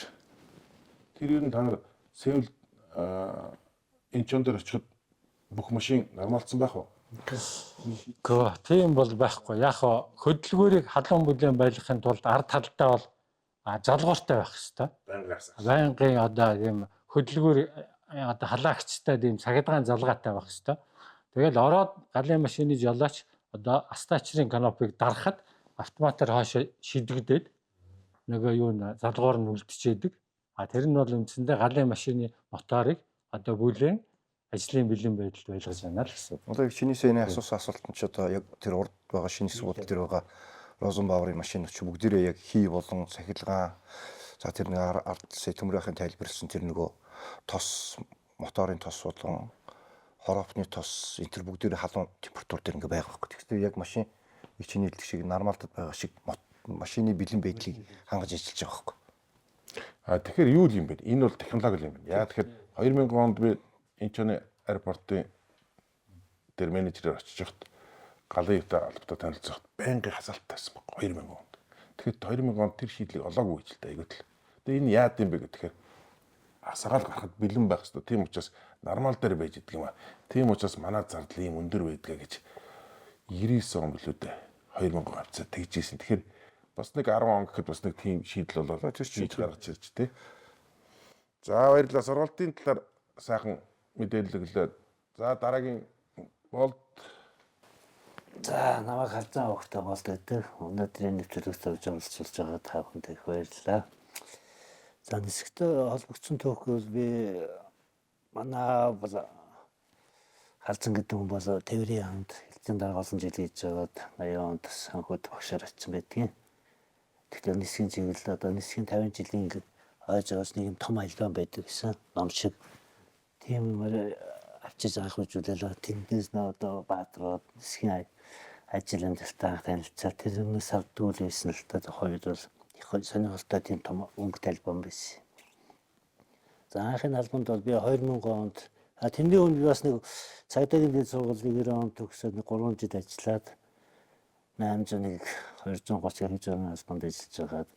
Тэр ер нь та нар Сеул Инчон дээр очиход бүх машин нормалтсан байх уу? Гэхдээ тийм бол байхгүй. Яг хөдөлгөөрийг халуун бүлээн байлгахын тулд ард талдаа бол жалгууртай байх хэрэгтэй. Байнгын одоо ийм хөдөлгөөр одоо халаагчтай тийм цагдгаан залгаатай байх хэрэгтэй. Тэгэл ороод галын машины жолооч одоо астачрын канопыг дарахад автоматар хоошо шидэгдээд нөгөө юу н залгуур нь үлдчихэд. Тэр нь бол үндсэндээ галын машины моторыг одоо бүлээн ажлын бэлэн байдалд байлгаж байна л гэсэн. Одоо чинийсээ энэ асуулт нь ч одоо яг тэр урд байгаа шинэ суудал дээр байгаа Розенбауэрийн машин ч бүгдээрээ яг хий болон сахилгаан за тэр нэг ард төмрөхийн тайлбарлсан тэр нөгөө тос моторын тос болон хороопны тос энэ тэр бүгдээрээ халуун температур дээр ингээ байгаа байхгүй. Тэгэхээр яг машин чиний хэлдэг шиг нормалтад байгаа шиг машины бэлэн байдлыг хангаж ажиллаж байгаа байхгүй. Тэгэхээр юу юм бэ? Энэ бол технологи юм байна. Яа тэгэхээр 2000 онд би Инчоны аэропортын дээр менежерээр очиж хат галын юутай албатай танилцахад байнгын хасаалтайсан баг 2000 онд. Тэгэхээр 2000 онд тэр шийдлийг олоогүй гэж л да айгуул. Тэгээ энэ яад юм бэ гэхээр асгаал гарахад бэлэн байх хэрэгтэй. Тийм учраас нормал дээр байж идэг юм аа. Тийм учраас манай зардал ийм өндөр байдгаа гэж 99 он билүү дээ. 2000 авцаа тэгжсэн. Тэгэхээр бас нэг 10 он гэхэд бас нэг тийм шийдэл болоо тэр шийдэж гаргаж ирж тээ. За баярлалаа. Сургалтын талаар сайхан мэдээлэл өглөө. За дараагийн болд. За намайг харзан авахтай болд гэдэг. Өнөөдрийн нэвтрүүлэг тавьж оролцуулж байгаа та бүхэнд их баярлалаа. Одоо нисгтэй холбогдсон түүхгөл би манай бол халзан гэдэг хүн бол Тэврийн хамт хэлтийн дарга олон жил хийж байгаад 80 онд санхүүд багшаар очсон байдгийн. Тэгэхээр нисгийн чиглэл одоо нисгийн 50 жилийн ингээд ойж байгаас нэг юм том альбом байдаг гэсэн ном шиг тийм юмар авчиж анх үзүүлэлээ. Тэндээс нөө одоо Баатрууд нисгийн ажил амжилтаа танилцаад тэр юмнаас авдгүй л байсан л та хоёр бол их сонирхолтой тийм том өнгөтэй альбом байсан. За анхны альбомд бол би 2000 онд тэрний өмнө би бас нэг цагдаагийн дэд сургуулийн 90 онд төгсөөд 3 жил ажиллаад 801 230 гэж орны альбомд ажиллаж байгаад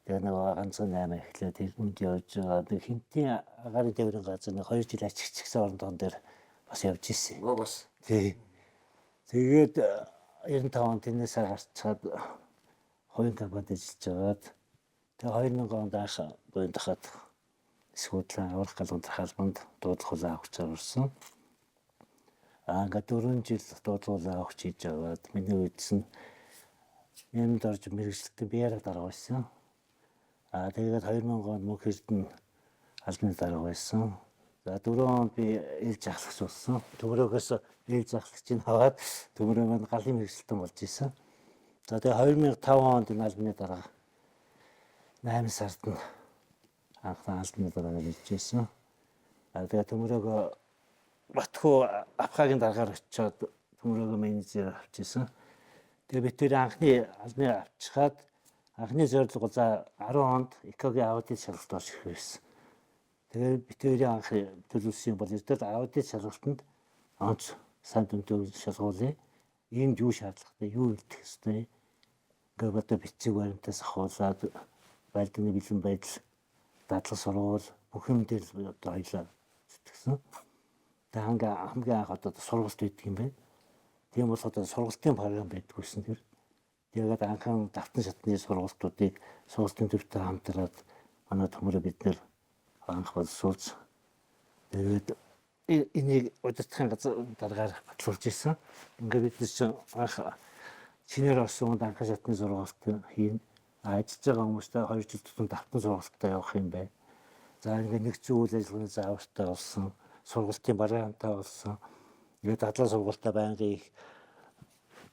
тэгээ нэг ганцхан 8 эхлээд тэр үнд явж байгаа. Нэг хинтийн агарын тээврийн газар нэг 2 жил ачигчсан орон дээр бас явж ирсэн. Бас. Тий. Тэгээд 95 онд тэрнээс гарчаад хоёрын компанид ажиллаж байгаад тэгээ 2000 онд анх буйн дахад сүүдлэн аврах галуун халбанд дуудлагуулаа авахч орсон. Ингээд 4 жил дуудлагуулаа авахч хийж байгаад миний үйдсэн юмд орж мэрэгчлэлтэн биеэр дарга байсан. Тэгээд 2000 онд мөнх эрдэнэ албаны дарга байсан. За 4 онд би ээлж ахлагч болсон. Төмөрөөгөөс ээлж ахлагчийг аваад төмөрөө маань галын мэрэгчлэлтэн болж исэн. За тэгээ 2005 онд энэ албаны дарга 8 сард нь анхны албаны дараагаар иржсэн. Тэгээ төмөрөөгөө Батхуу Афгагийн дараагаар очиод төмөрөөгөө менежер авчихсан. Тэгээ бид тэр анхны албаны авчихад анхны зорилго за 10 онд ИК-гийн аудит шалгалт орж ирэх байсан. Тэгээ бид тэрийн анх төлөвлөсөн бол эрдэл аудит шалгалтанд онц сайн дүнтэй шалгуулъя. Энд юу шаардлагатай, юу илтгэх ёстой. Ингээд одоо бичиг баримтаас ахуулаад байлданы бэлэн байдал, дадлаг сургууль бүх юм дээр одоо хоёлаа зүтгэсэн. Тэгээ хамгийн анх одоо сургалт байдаг юм байна. Тийм бол одоо сургалтын програм байдаг гэсэн тэр. Тэгээд анхан давтан шатны сургалтуудыг сургалтын төвтэй хамтраад манай төмөрөө бид нэр анх боловсруулж тэгээд энийг удирдахын газар дараагаар батлуулж ирсэн. Ингээд бид чинь анх чинээр орсон үед анхан шатны сургалт хийн. Ажиллаж байгаа хүмүүстэй 2 жил тутам давтан сургалтад явах юм байна. За ингээд нэг зүйл үйл ажиллагааны заавартай болсон. Сургалтын програмтай болсон. Тэгээд дадлаг сургалтаа байнгын их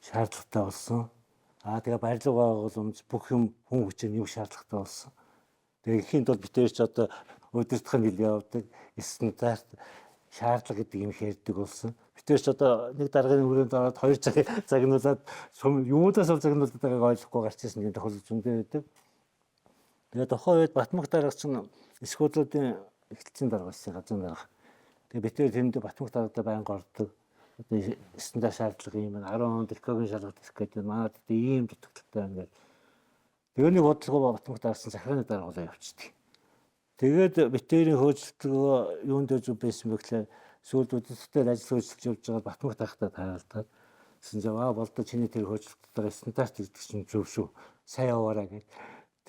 шаардлагатай болсон. Тэгээ барилга байгууламж бүх юм хүн хүчээр нэг шаардлагатай болсон. Тэгээ ихэнд бол битээр ч одоо удирдахын хил явдаг стандарт шаардлага гэдэг юм хэрдэг болсон. Битээр ч одоо нэг даргын хүрээнд ороод 2 цаг загнуулаад юудаас ол загнуулдаг байгааг ойлгохгүй гарч ирсэн гэдэг тохиолдол зөндөө байдаг. Тэгээд тухайн үед Батмах дарга чинь скуулуудын эхлэлцийн дарга байсан газрын дарга. Тэгээ битээр тэнд Батмах даргад байнга ордог. Одоо стандарт шаардлага юм байна. 10 онд ИК-гийн шалгалт хийх гэдэг манайд ийм дутагдaltaй байна гэдэг. Тэгээ нэг бодлого Батмах даргасан захиргааны дарга болоо явчихдаг. Тэгээд битээрийн хөөцөлтгөө юунд дээр зүг байсан бэ гэхлээр сүүлд үдсэлтэй ажил хөөцөлж явж байгаа Батмах даргатай тааралдаад гэсэн жаваа болдоо чиний тэр хөөцөлтөйгээ стандарт гэдэг чинь зөв шүү. Сайн яваарай гэдэг.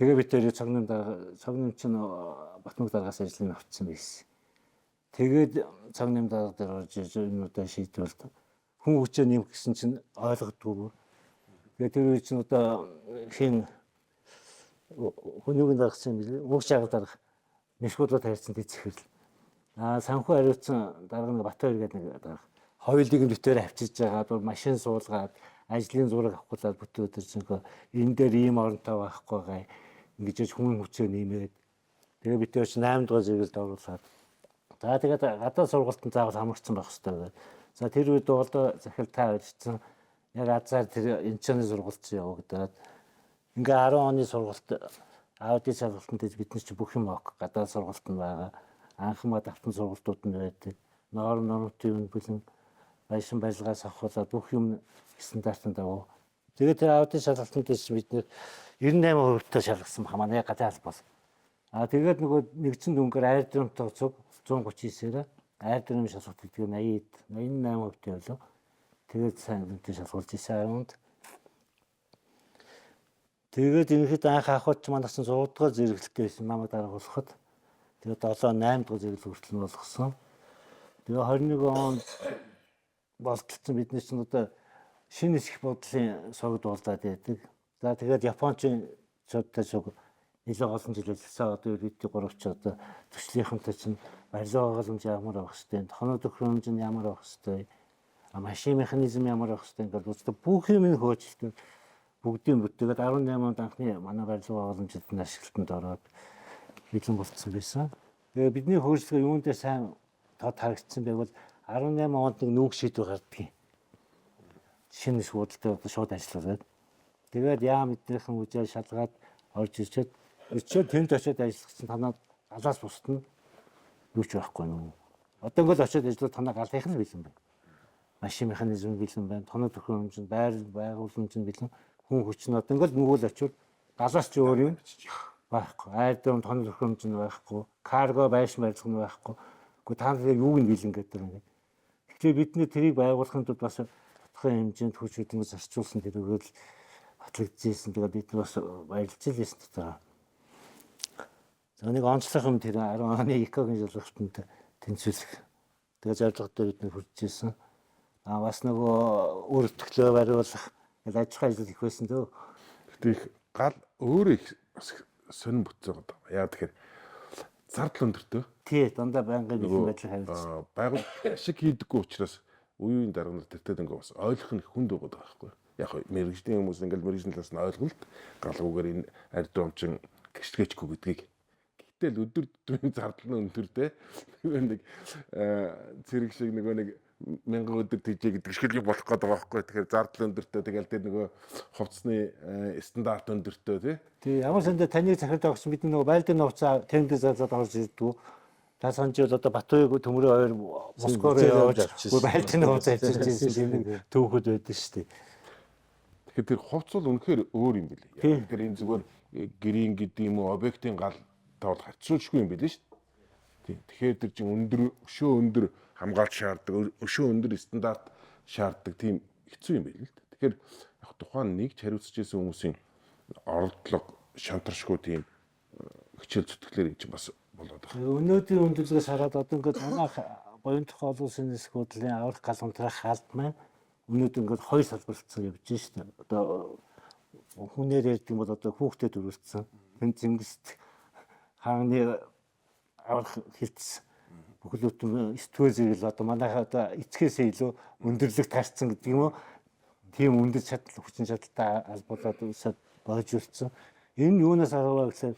Тэгээ битээр цогним чинь Батмах даргаас ажлыг авчихсан байсан. Тэгээд цогним дарга дээр орж ирж юмудаа шийдвэрлэв. Хүн хүчээ нэмэх гэсэн чинь ойлгодгүй. Тэгээд тэр үе чинь одоо хин хүнийг даргасан юм уу? Шагал дарга нэшгүүлүүд хайрцан тэцэхэрл. Санхүү хариуцсан дарга нэг Батбаяр гэдэг нэг дарга. Хоёулыг нь битээр авчиж байгаа бол машин суулгаад ажлын зураг авахгүйлаад бүтэн өдөржингөө энэ дээр ийм оронтой байхгүй гай. Ингэж хүн хүчээ нэмээд тэгээ битээр ч 8 дугаар зэрэгэлд оруулаад. За тэгээд гадаад сургалтанд заавал хамрагдсан байх хэрэгтэй гэдэг. За тэр үед бол захиралтай ажилласан. Яг азар тэр инженерийн сургалт явагдаад ингээ 10 оны сургалт аудит шалгалтанд бид нар чи бүх юм гадаад сургалт нь байгаа. Анхмаа давтан сургалтууд нь байдаг. Нормтын юм бүлэн байшин барилгаас авахлаад бүх юм стандартанд дагуу. Тэгээд тэр аудит шалгалтанд бид нэр 98% шалгасан байна. Манай гадаад аль бол. Тэгээд нөгөө нэгдсэн дүнгээр айр дүнтэй цуг 139-ээр айр дүнгийн шалгалт гэдэг нь 88% байлоо. Тэгээд сайн дүнтэй шалгуулж ирсэн аюунд. Тэгээд ерөнхийд анх ахуйч манайх чинь 6 дугаар зэрэглэлтэй байсан намайг дарга болоход. Тэгээд 7-8 дугаар зэрэглэл хүртэл нь болгосон. Тэгээд 21 онд болтолцсон бид нар чинь одоо шинэ эсэх бодлын согд болдоод байдаг. За тэгээд Япончин цодтой цуг нэлээд олон жил ажилласан одоо ерөнхийдөө 3 ч одоо төслийнхэнтэй чинь барилга хангамж ямар байх хэвтэй, тоног төхөөрөмж нь ямар байх хэвтэй, машин механизм ямар байх хэвтэй ингээд үстэй бүх юм хөөцөлтөд бүгдийн бүтээгээд 18 онд анхны манай барилга хангамжид нь ашиглалтанд ороод бэлэн болцсон байсан. Тэгээ бидний хөөцлөгөө юундээ сайн харагдсан байвал 18 онд нэг нүүх шийдвэр гардаг. Шинэ суудалтай одоо шууд ажиллаад. Тэгээд яа мэднийхэн үжээ шалгаад орж ирчээд тэнд очиод ажилласан танаа галаас бусдна юу ч байхгүй нүү. Одоо ингээд очиод ажиллаад танаа галынх нь бэлэн байна. Машин механизм бэлэн байна. Тоног төхөөрөмж нь байгууламж нь бэлэн. Хүн хүч нь одоо ингээд нөгөө л очиод галаас ч өөр юм байхгүй. Айдам тоног төхөөрөмж нь байхгүй. Карго байшин барилга нь байхгүй. Гэхдээ та нар юуг нь бэлэн гэдэг юм. Тэгэхээр бидний тэрийг байгуулахын тулд бас тодорхой хэмжээнд хүч хөдөлмөр зарцуулсан тэрүүгээр л батлагдчихсэн. Тэгээд бид бас баярлж илсэн гэдэг. За нэг онцлог юм тэр 10 оны экогийн жолоочтод тэнцвэлэх. Тэгээд зорилго дээр бид хүрчээсэн. Бас нөгөө үр төлөө бариулах аж ахуй ажил их байсан дөө. Гэтэ их гал өөрөө их сонин бүтцээ байгаа. Яа тэгэхээр зардал өндөртэй. Тий, дандаа байнгын бэлэн байдлыг хариуцсан. Байгуул шиг хийдэггүй учраас үеийн дарга нар тэртээ ингээ бас ойлгох нь хүнд байгаа байхгүй. Яг мэрэгжлийн хүмүүс ингээл мэрэгжлийн талаас нь ойлголт галгуугаар энэ ард омчин гიშгэжгүй гэдгийг. Гэтэл өдөр тутмын зардал нь өндөртэй. Нөгөө нэг цэрэг шиг нөгөө нэг 1000 өдөр тийжээ гэдэг шиг болох гээд байгаа байхгүй. Тэгэхээр зардал өндөртэй тэгэл тэр нөгөө хувцсны стандарт өндөртэй тий. Ямар сандаа таны захирал авах чинь бид нөгөө байлдын нууцаа тэнд зарлаад орж ирдгүү. Та санаж бол одоо Батбаяг төмрөө 2 Москвоор явж байлдын нууцаа авчирч ирсэн тийм нэг түүхэд байдаг шүү дээ. Тэгэхээр тэр хувцс бол үнэхээр өөр юм билээ. Тэгэхээр энэ зүгээр гэрийн гэдэг юм уу объектын гал тавал харьцуулшгүй юм билээ шүү дээ. Тэгэхээр тэр чинь өшөө өндөр хамгаалт шаарддаг, өшөө өндөр стандарт шаарддаг тийм хэцүү юм байл л да. Тэгэхээр яг тухайн нэгж хариуцж ирсэн хүмүүсийн оролдлого шантаршгүй тийм хичээл зүтгэлээр энэ чинь бас болоод байна. Өнөөдрийн өндөрлөгөөс хараад одоо ингээд манайх Буян тухай олон улсын нисгүүдэлийн аврах гал унтрах хаалт маань өнөөдөр ингээд хоёр салбарлагдсан явж байна шүү дээ. Одоо хүнээр ярьдаг юм бол одоо хүүхдэд өрүүлсэн. Хэн Зингэст хааны аврах хэлтс бүхлөтөн стүүл зэрэг одоо манайхаа одоо эцгээс илүү өндөрлөг таарсан гэдэг юм уу? Тийм өндөр чадал хүчин чадалтай албуулаад үсэд боожулсан. Энэ юунаас аваа гэхээр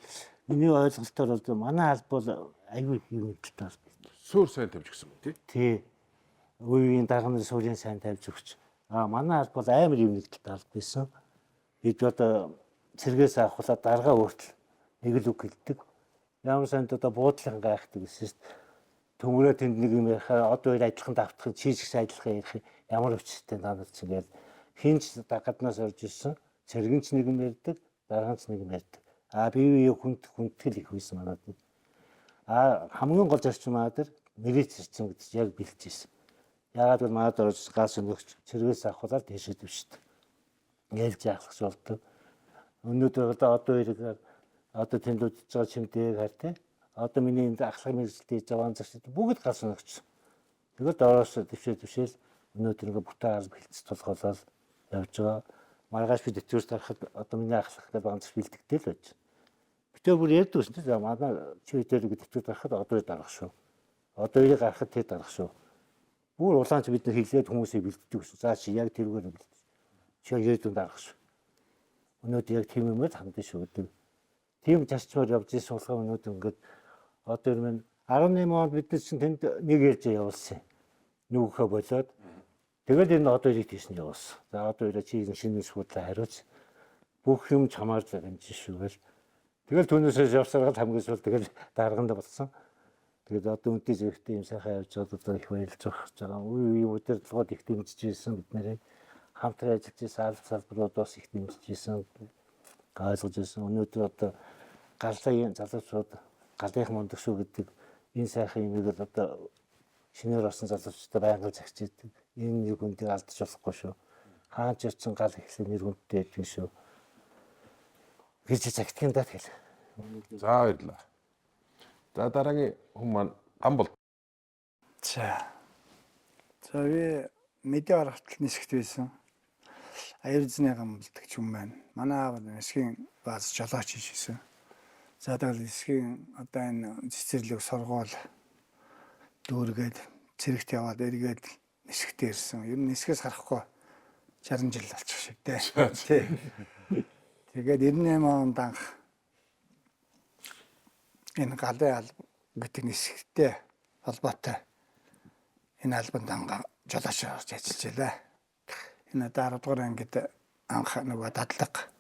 миний ойлголтоор бол манай алба бол аюул юм гэдэг тал. Суур сайн тавьж гисэн тий. Тий. Үеийн дарганы суурийн сайн тавьж өгч. Манай алба бол амар юм гэдэг тал байсан. Бид одоо цэргээс авахлаа дарга өөртөл нэг л үг хэлдэг. Ямар санд одоо буудлын гайхдаг гэсэн шүү дээ. Төмөрөө тэнд нэг юм яхаа одоо хоёр адилхан давтахын чийжгс адилхан ярих ямар өвчтэй надад ч ингээл хинч гаднаас орж ирсэн цэргэнч нэг юм ярьдаг даргаанч нэг юм ярьдаг бие хүндтгэл их байсан манад хамгийн гол зарчим маа дээр мэрэж зарчим гэж яг бэлдэж ирсэн яагаад гэвэл манад орж газ өнөгч цэргээс авахлаар дэшээ дэвшдэг нээлж яахлах болдог өнөөдөр одоо хоёрыг одоо тэнд үдчихэж байгаа чимтэйг хар тий одоо миний энэ ахлах мэрэгчлээ хийж байгаа анзаарч бүгд гал соногч. Тэгээд доороос дэвшээл өнөөдөр ингээ бүтэн алба хэлцэж тулгуулаад явж байгаа. Маргааш би дэвтэрс тарахад одоо миний ахлах гэдэг анзаарч бэлдэгтэй л байж. Битээ бүр ярьдаг шүү дээ. Манай чи дээр дэвтэр тарахад одоо дарах шүү. Одоо ирийг гарахад тэр дарах шүү. Бүр улаанч бид нар хэлээд хүмүүсийг бэлддэг шүү. За чи яг тэрүүгээр бэлдэж. Чи ирээдүйн дарах шүү. Өнөөдөр яг тийм юмэр хандсан шүү гэдэг. Тийм зарчмаар явж ирсэн болохоор өнөөдөр ингээд одоо юм 18 онд бид нар чинь тэнд нэг ярьж явуулсан. Нүгхэ болоод тэгэл энэ одоо ирээд тийш нь явуулсан. За одоо ирээд чи шинэ сүүдлээ хариуц. Бүх юм чамаар замж шүүгээл. Тэгэл түүнээс явсараад хамгийн сүүл тэгэл дарганд болсон. Тэгээд одоо үнтэй зэрэгтэй юм сайхан явж байгаа одоо их баярлж байгаа. Үе удирдлагууд их дэмжиж ирсэн бид нарыг хамтран ажиллаж ирсэн аль салбарууд бас их дэмжиж ирсэн. Ойлгож ирсэн. Өнөөдөр одоо галын залуучууд галынх мундаг шүү гэдэг энэ сайхан юмыг л одоо шинээр орсон залуучуудаа байнга загч идэг. Энэ нэг үндийг алдаж болохгүй шүү. Хаач ирсэн гал ихлэ нэр хүндтэй байдаг шүү. Гэж загтгийн даа тэгэл. За баярлалаа. За дараагийн хүн маань ам бол. За би медиа аргатлал нисгт байсан. Аюул эзний гам болдог ч юм байна. Манай аав нисгийн бааз жолооч хийжсэн. За тэгэл эсхийн одоо энэ цэцэрлэг сургууль дүүргээд цэрэгт яваад эргээд нисгтээ ирсэн. Ер нь нисгээс харахгүй 60 жил болчих шиг дээ. Тий. Тэгээд 98 онд анх энэ галын алба гэдэг нисгтээ холбоотой энэ албанд анга жолооч орж ажиллаж байлаа. Энэ 10 дугаар ангид анх нөгөө дадлага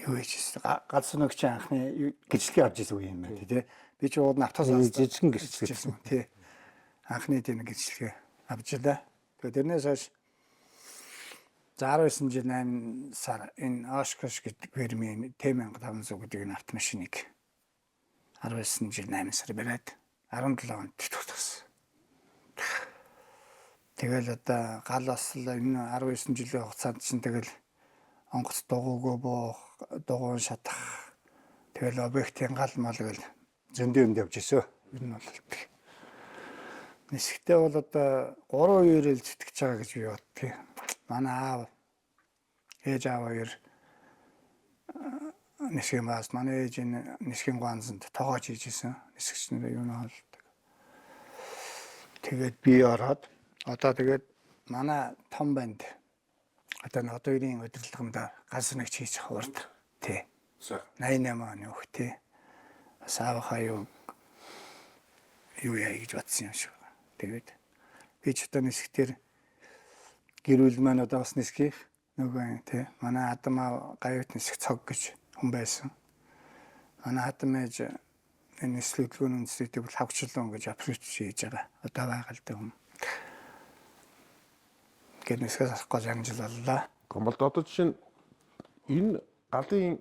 юу хийжсэн. Галс нөгчийн анхны гэрчлэгээ авч ирсэн үе юм байна тий. Би ч ууд автоос жижигэн гэрчлэгээ. тий. Анхны тийм гэрчлэгээ авч илаа. Тэгээд тэрнээс хойш за 19 жил 8 сар энэ Oshkosh гэдэг фирмийн T1500 гэдэг энэ автомашиныг 19 жил 8 сар бариад 17 онд төгссөн. Тэгэл одоо гал бас энэ 19 жилийн хугацаанд чинь тэгэл онгоц дугуйгүй буух, дугуйн шатах. Тэгэл объектын гал мал гэл зөндөө юмд явж ирсэн. Ер нь бол нисгтээ бол одоо 3 үеэрэл зүтгэж байгаа гэж би боддгийг. Манай аав ээж аав хоёр нисгэн баас манай ээж энэ нисгэн ганцанд тоогооч хийжсэн. Нисгч нэр юу нэ болдог. Тэгээд би ороод одоо тэгээд манай том банд одоо н одоо хоёрын удирдлаганд ганц нэгч хийж хурд тий 88 оны хөх тий бас аавахаа юу яа гэж бодсон юм шиг. Тэгээд би ч одоо нисгтэр гэрүүл маань одоо бас нисгих нөгөө тий манай Адамаа гавьт нисэх цог гэж хүн байсан. Манай Адам ээж энэ нислэглүүн үндэслэлийг бол хавчлуун гэж аппроч хийж байгаа. Одоо байгаа л дээ хүн. Гэт нисгээс асахгүй 60 жил боллоо. Гомболд одоо жишээ нь энэ галын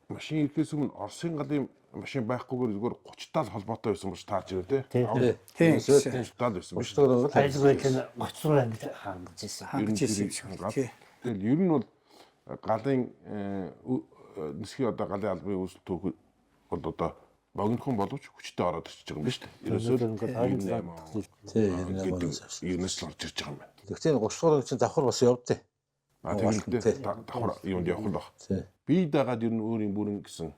машин ирэхээс өмнө Оросын галын машин байхгүйгээр зүгээр 30-таа л холбоотой байсан болж таарч ирээ тий. Тийм. 30-таа л байсан биш. Айлгүйг нь 30 руу хангаж ирсэн. Хангаж ирсэн юм шиг байна. Тий. Тэгэл ер нь бол галын нисхийн одоо галын албаны үүсэлт түүх бол одоо богинохон боловч хүчтэй ороод ирж байгаа юм биш үү? Ерөөсөө 98 л орж ирж байгаа юм байна. Тэгтээ 30 дугаар чинь давхар бас явдээ. А тэгээд давхар юунд явах л баг. Би дагаад ер нь өөр юм бүрэн гэсэн.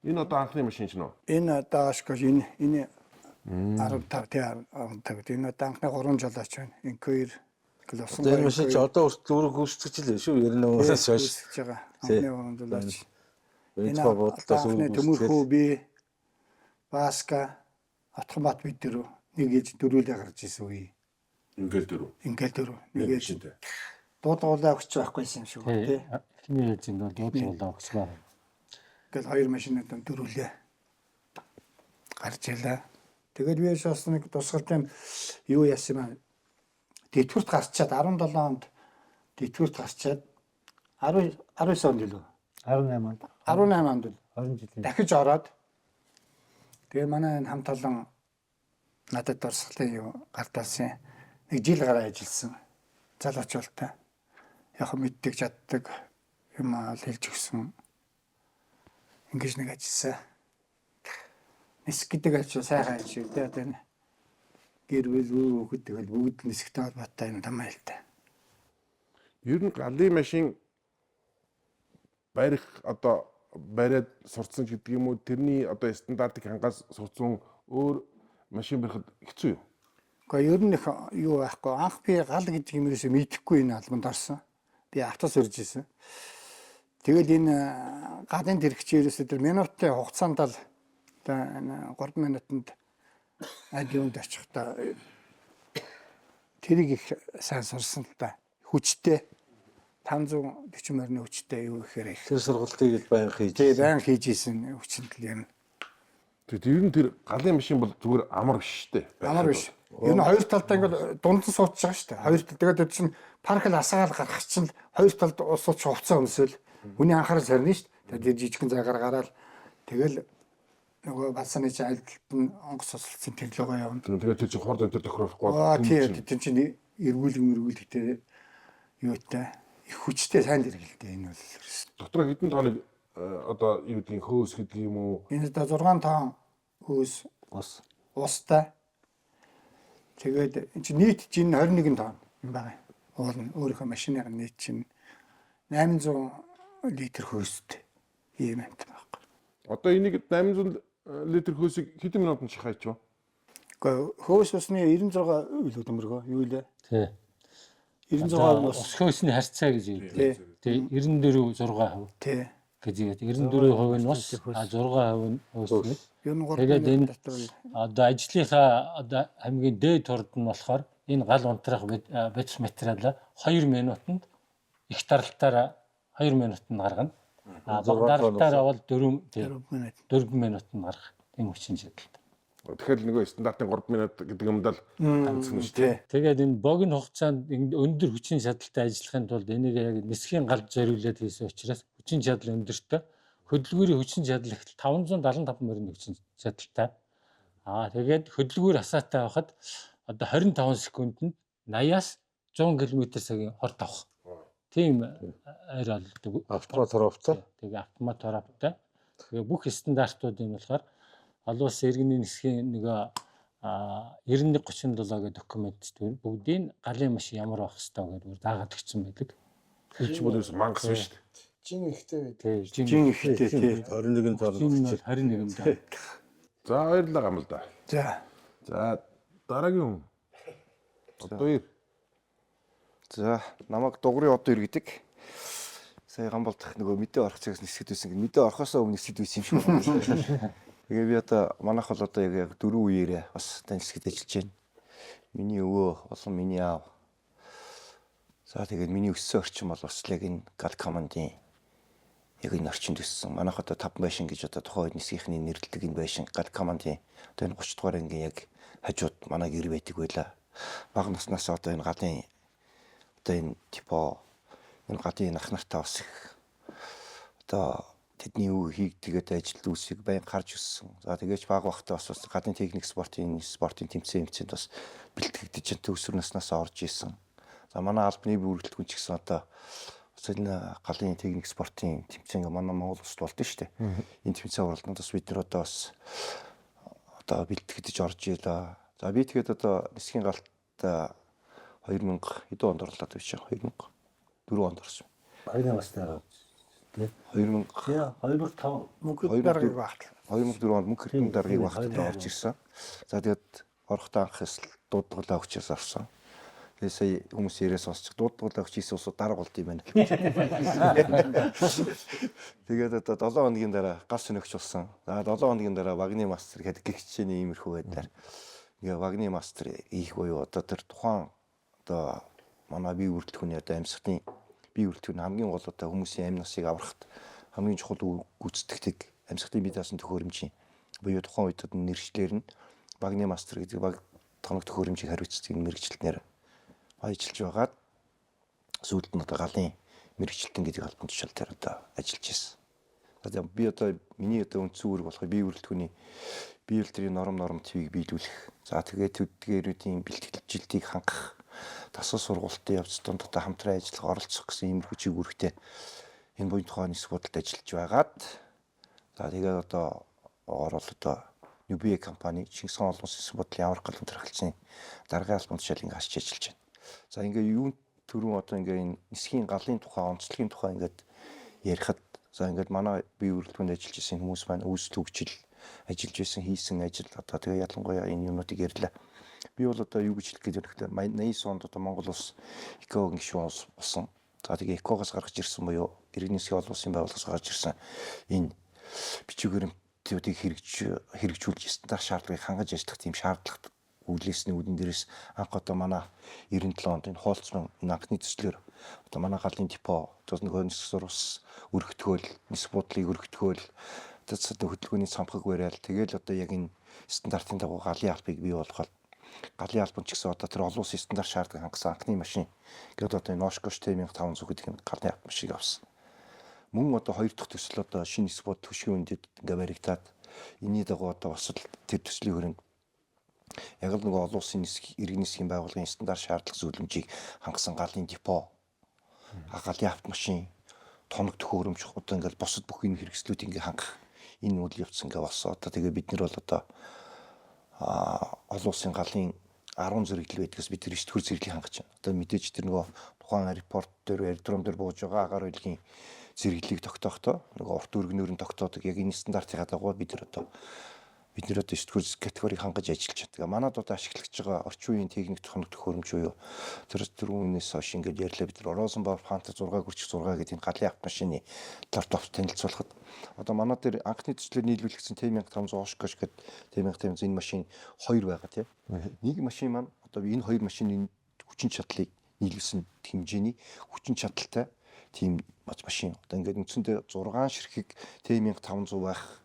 Энэ одоо анхны машин ч нөө. Энэ одоо Oshkosh энэ 15 тий 15 энэ одоо анхны 3 жолооч байна. Инквир глосон Тэр машин ч одоо өөртөө гүйцэтгэж л шүү 98-аас хойш. хийж байгаа. Анхны 3 жолооч. Энэ бодлоос Төмөрхөө би Баска Атхамбат бид дөрөв нэг ээж дөрүүлээ гарч ирсэн үе. Ингээл дөрөв. Ингээл дөрөв. Нэг ээж дуудуулаа өгч байхгүйсэн юм шиг байна тий. Эхний ээжинд бол дуудуулаа өгч байна. Ингээл хоёр машинад дөрүүлээ гарч илаа. Тэгээд би бас нэг тусгалтай юу яасан юм. Тэтгэврт гарчаад 17 онд тэтгэврт гарчаад 19 онд илүү 18 онд 18 онд 20 жилийн дахиж ороод тэгээ манай энэ хамт олон надад дурсгалын юу гартаасан нэг жил гараа ажилласан залуучуултай яг мэддэг чаддаг юм аа хэлж өгсөн ингэж нэг ажилласан нисэх гэдэг ажил сайхан ажил дээ одоо энэ гэр бүл хүүхэд тэгэл бүгд нисэхтэй холбоотой юм тамаалтай. Ер нь галын машин барих одоо бариад сурцсан гэдэг юм уу тэрний одоо стандартыг хангаас сурцсан өөр машин барихад хэцүү юу? Гэхдээ ер нь их юу байхгүй анх би гал гэдэг юм ерөөсөө мэдэхгүй энэ албанд орсон. Би автос урьж исэн. Тэгэл энэ галын тэрэгч ерөөсөө тэр минутын хугацаанд л одоо 3 минутанд юунд очихдаа тэрийг их сайн сурсан л да. Хүчтэй 540 морины хүчтэй юу гэхээр их. Тэр сургалтыг л баян хийж. Тэгээ баян хийж исэн хүчнэл юм. Тэгээд ер нь тэр галын машин бол зүгээр амар биш шүү дээ. Амар биш. Ер нь хоёр талдаа ингээд дундан суудж байгаа шүү дээ. Хоёр тал тэгээд чинь паркл асаагаал гарах чинь хоёр талд сууч хувцас өмсөл хүний анхаарал сарна шүү дээ. Тэгээд жижигхэн цагаар гараад тэгэл нөгөө балсаны айлталт нь онгоц цоцолцсон тэр лугаа явна. Тэгээд тэр чинь хорд өнтер тохирохгүй. Тийм чинь эргүүлэгтэй юутай их хүчтэй сайн дэргэлтэй энэ бол. Дотор хэдэн тоног одоо юу гэдгийг хөөс гэдэг юм уу? Энэ одоо 6 тонн хөөс устай. Тэгээд энэ чинь нийт чинь 21 тонн юм байна. Уул нь өөрийнхөө машиныхаа нийт чинь 800 литр хөөстэй. ийм юм байна. Одоо энийг 800 литр хөөсийг хэдэн минутанд шахаач вэ? Гэхдээ хөөс усны 96 үлээ төмөргөө юу лээ? Тий. 96 бас Ус хөөсний харьцаа гэж тий. хэлдэг. Тий 94 6%. Тий. гэж игээд 94% нь ус 6% нь хөөс. Юу нэг 3 Тэгээд минут энэ дотор одоо ажлынхаа одоо хамгийн дээд турд нь болохоор энэ гал унтраах битс материалаа 2 минутанд их даралтаараа 2 минутанд гаргана. Бага даралтаараа бол 4 минут. 4 минутанд гарах тийм хүчин чадалтай. Тэгэхээр нөгөө стандартын 3 минут гэдэг юмд л ганцхан шүү дээ. Тэгээд энэ богино хугацаанд өндөр хүчин чадалтай ажиллахын тулд энийг яг нисхийн галд зориулээд хийсэн учраас хүчин чадал өндөртэй. Хөдөлгүүрийн хүчин чадал их 575 мөрийн хүчин чадалтай. Тэгээд хөдөлгүүр асаатай байхад одоо 25 секундэд 80-аас 100 км/цагийн хорт авах. Тийм арай олдог. Автомат хоровтой. Тэгээ автомат хоровтой. Тэгээ бүх стандартуудын болохоор олон улсын иргэний нисхийн нөгөө 9137 гэх документ дээр бүгдийн галын машин ямар байх хэвээр гэдгээр дагаад өгсөн байдаг. Хилч бол ерөөс мангас биш шүү дээ. Жин ихтэй байдаг. Тий, жин ихтэй тий. 21-нд орно. 21-нд. За баярлалаа гамал да. За дараагийн хүн. Одоо ир. За намайг дугрын одоо ир гэдэг. Сая гамбалдах нөгөө мэдээ орох цагаас нисгэд байсан. Мэдээ орохосоо өмнө нисгэд байсан юм шиг байна. Тэгээ би одоо манайх бол одоо яг 4 үеэрээ бас танилцсад ажиллаж байна. Миний өвөө болон миний аав. За тэгээд миний өссөн орчин бол бас яг энэ гал командын яг энэ орчинд өссөн. Манайх одоо 5 байшин гэж одоо тухайн үед нисгийнхний нэрлэлдэг энэ байшин гал командын одоо энэ 30 дугаар ангийн яг хажууд манай гэр байдаг байлаа. Бага наснаас одоо энэ галын одоо энэ типо энэ галын ах нартаа бас их одоо тэдний юу хийгдэгээд ажилд үсийг байн гарч өссөн. За тэгээж баг багтаа бас гадны техник спортын тэмцээн бас бэлтгэгдэж энэ төсвөр наснаас орж исэн. За манай албаны бүрэлдэхүүн ч гэсэн одоо бас энэ галын техник спортын тэмцээн манай Монгол улсад болдсон шүү дээ. Энэ тэмцээн уралдаанд бас бид нар одоо бас одоо бэлтгэгдэж орж ийлээ. За би тэгээд одоо нисхийн галт 2000 хэдэн онд орлоо биш 2004 онд орсон. Баярын бастай. 2000 2005 мөнгөд даргаыг багт. 2004 онд мөнх хэрхэн даргаыг багтад орж ирсэн. За тэгээд орохдоо анхаас дуудлагаа өгчээс орсон. Тэгээд сая хүмүүс яриа сонсчих дуудлагаа өгч ийсэн усууд дарга болд юм байна. Тэгээд одоо 7 хоногийн дараа гал сөнөгч болсон. За 7 хоногийн дараа вагны мастер гэдэг гихчээний иймэрхүү байдлаар ингээ вагны мастер их буюу одоо тэр тухайн одоо манай бие бүрэлдэхүүний одоо амьсгалын бие бүрэлдэхүүн хамгийн гол одоо хүмүүсийн амь насыг аврахт хамгийн чухал гүйцэтгэдэг амьсгалын бие даасан төхөөрөмжийн буюу тухайн үед нэршлэр нь вагны мастер гэдэг баг тоног төхөөрөмжийг хариуцдаг мэрэгчлэнээр ажиллаж байгаад сүүлд нь одоо галын мэрэгчлэн гэдэг албан тушаал дээр одоо ажиллаж байсан. За би одоо миний одоо үндсэн үүрэг болох бие бүрэлдэхүүний бие бүрэлдэхүүний норм твийг биелүүлэх. За тэгээд төдгээрүүдийн бэлтгэлжилтийг хангах, тасал сургалтын явц донд одоо хамтран ажиллах, оролцох гэсэн иймэрхүү чиглэлтэй энэ буян тухайн нисэх бодолд ажиллаж байгаад за тэгээд одоо орол одоо Нүбэ компани Чингис хаан олон улсын бодлын аврах галан тархалцсан даргын албан тушаалыг хасч ажиллаж байна. За ингээ юун түрүүн одоо ингээ энэ нисхийн галын тухай, онцлогийн тухай ингээд ярихад за ингээд манай бие бүрэлдэхүүнд ажиллаж исэн хүмүүс маань үүсэл хөгжил ажиллаж исэн хийсэн ажил одоо тэгээ ялангуяа энэ юмнуудыг ярьлаа. Би бол одоо юу гэж хэлэх гээд байна гэхээр 89 онд одоо Монгол улс ЭКО гишүүн улс болсон. За тэгээ ЭКО-гоос гаргаж ирсэн буюу иргэний засгийн олон улсын байгууллагаас гаргаж ирсэн энэ бичиг баримтуудыг хэрэгжүүлж стандарт шаардлагыг хангаж ажиллах тийм шаардлагат үйлээсний үүдэн дээрээс анх одоо манай 97 онд энэ хоолцсон энэ анхны төслөөр одоо манай галын депо одоо нөгөө нисгэр ус өргөтгөөл нис буудлыг өргөтгөөл тэцэд хөдөлгөөний цамхаг барайл тэгэл одоо яг энэ стандартын дагуу галын албыг бий болгоод галын албан ч гэсэн одоо тэр олон улсын стандарт шаардлагыг хангасан анхны машин гэдэг одоо энэ Oshkosh T1500 гэдэг энэ галын машиныг авсан. Мөн одоо хоёр дахь төсөл одоо шинэ нис бууд төшгийн үндэд ингээ баригдаад энэний дагуу одоо бас тэр төслийн хүрээнд яг л нөгөө олон улсын иргэний засгийн байгууллагын стандарт шаардлага зөвлөмжийг хангасан галын депо, галын автомашин, тоног төхөөрөмж одоо ингээл бусад бүх энэ хэрэгслүүд ингээ хангах энэ үйл явц ингээ болсон. Одоо тэгээ бид нар бол одоо олон улсын галын 10 зэрэглэл байдгаас бид тэр 9 дэх зэрэглэлийг хангаж байна. Одоо мэдээж тэр нөгөө тухайн аэропорт дээр, аэродром дээр бууж байгаа агаар үйлгийн зэрэглэлийг тогтоохдоо нөгөө урт өргөнөөр нь тогтоодог яг энэ стандартын дагуу бид нар одоо 9 дэх категорийг хангаж ажиллаж байгаа. Манайд одоо ашиглаж байгаа орчин үеийн техник технологи төхөөрөмж буюу тэр түрүүнээс хойш ингээд ярьлаа бид нар Розенбауэр Фанта 6 гүрч 6 гэдэг энэ галын автомашины талаар танилцуулахад одоо манай дээр анхны төслөөр нийлүүлэгдсэн T1500 Oshkosh гэдэг T1500 энэ машин 2 байгаа тийм. Нэг машин маань одоо энэ 2 машины хүчин чадлыг нийлүүлсэн хэмжээний хүчин чадалтай тийм машин. Одоо ингээд үндсэндээ 6 ширхэг T1500 байх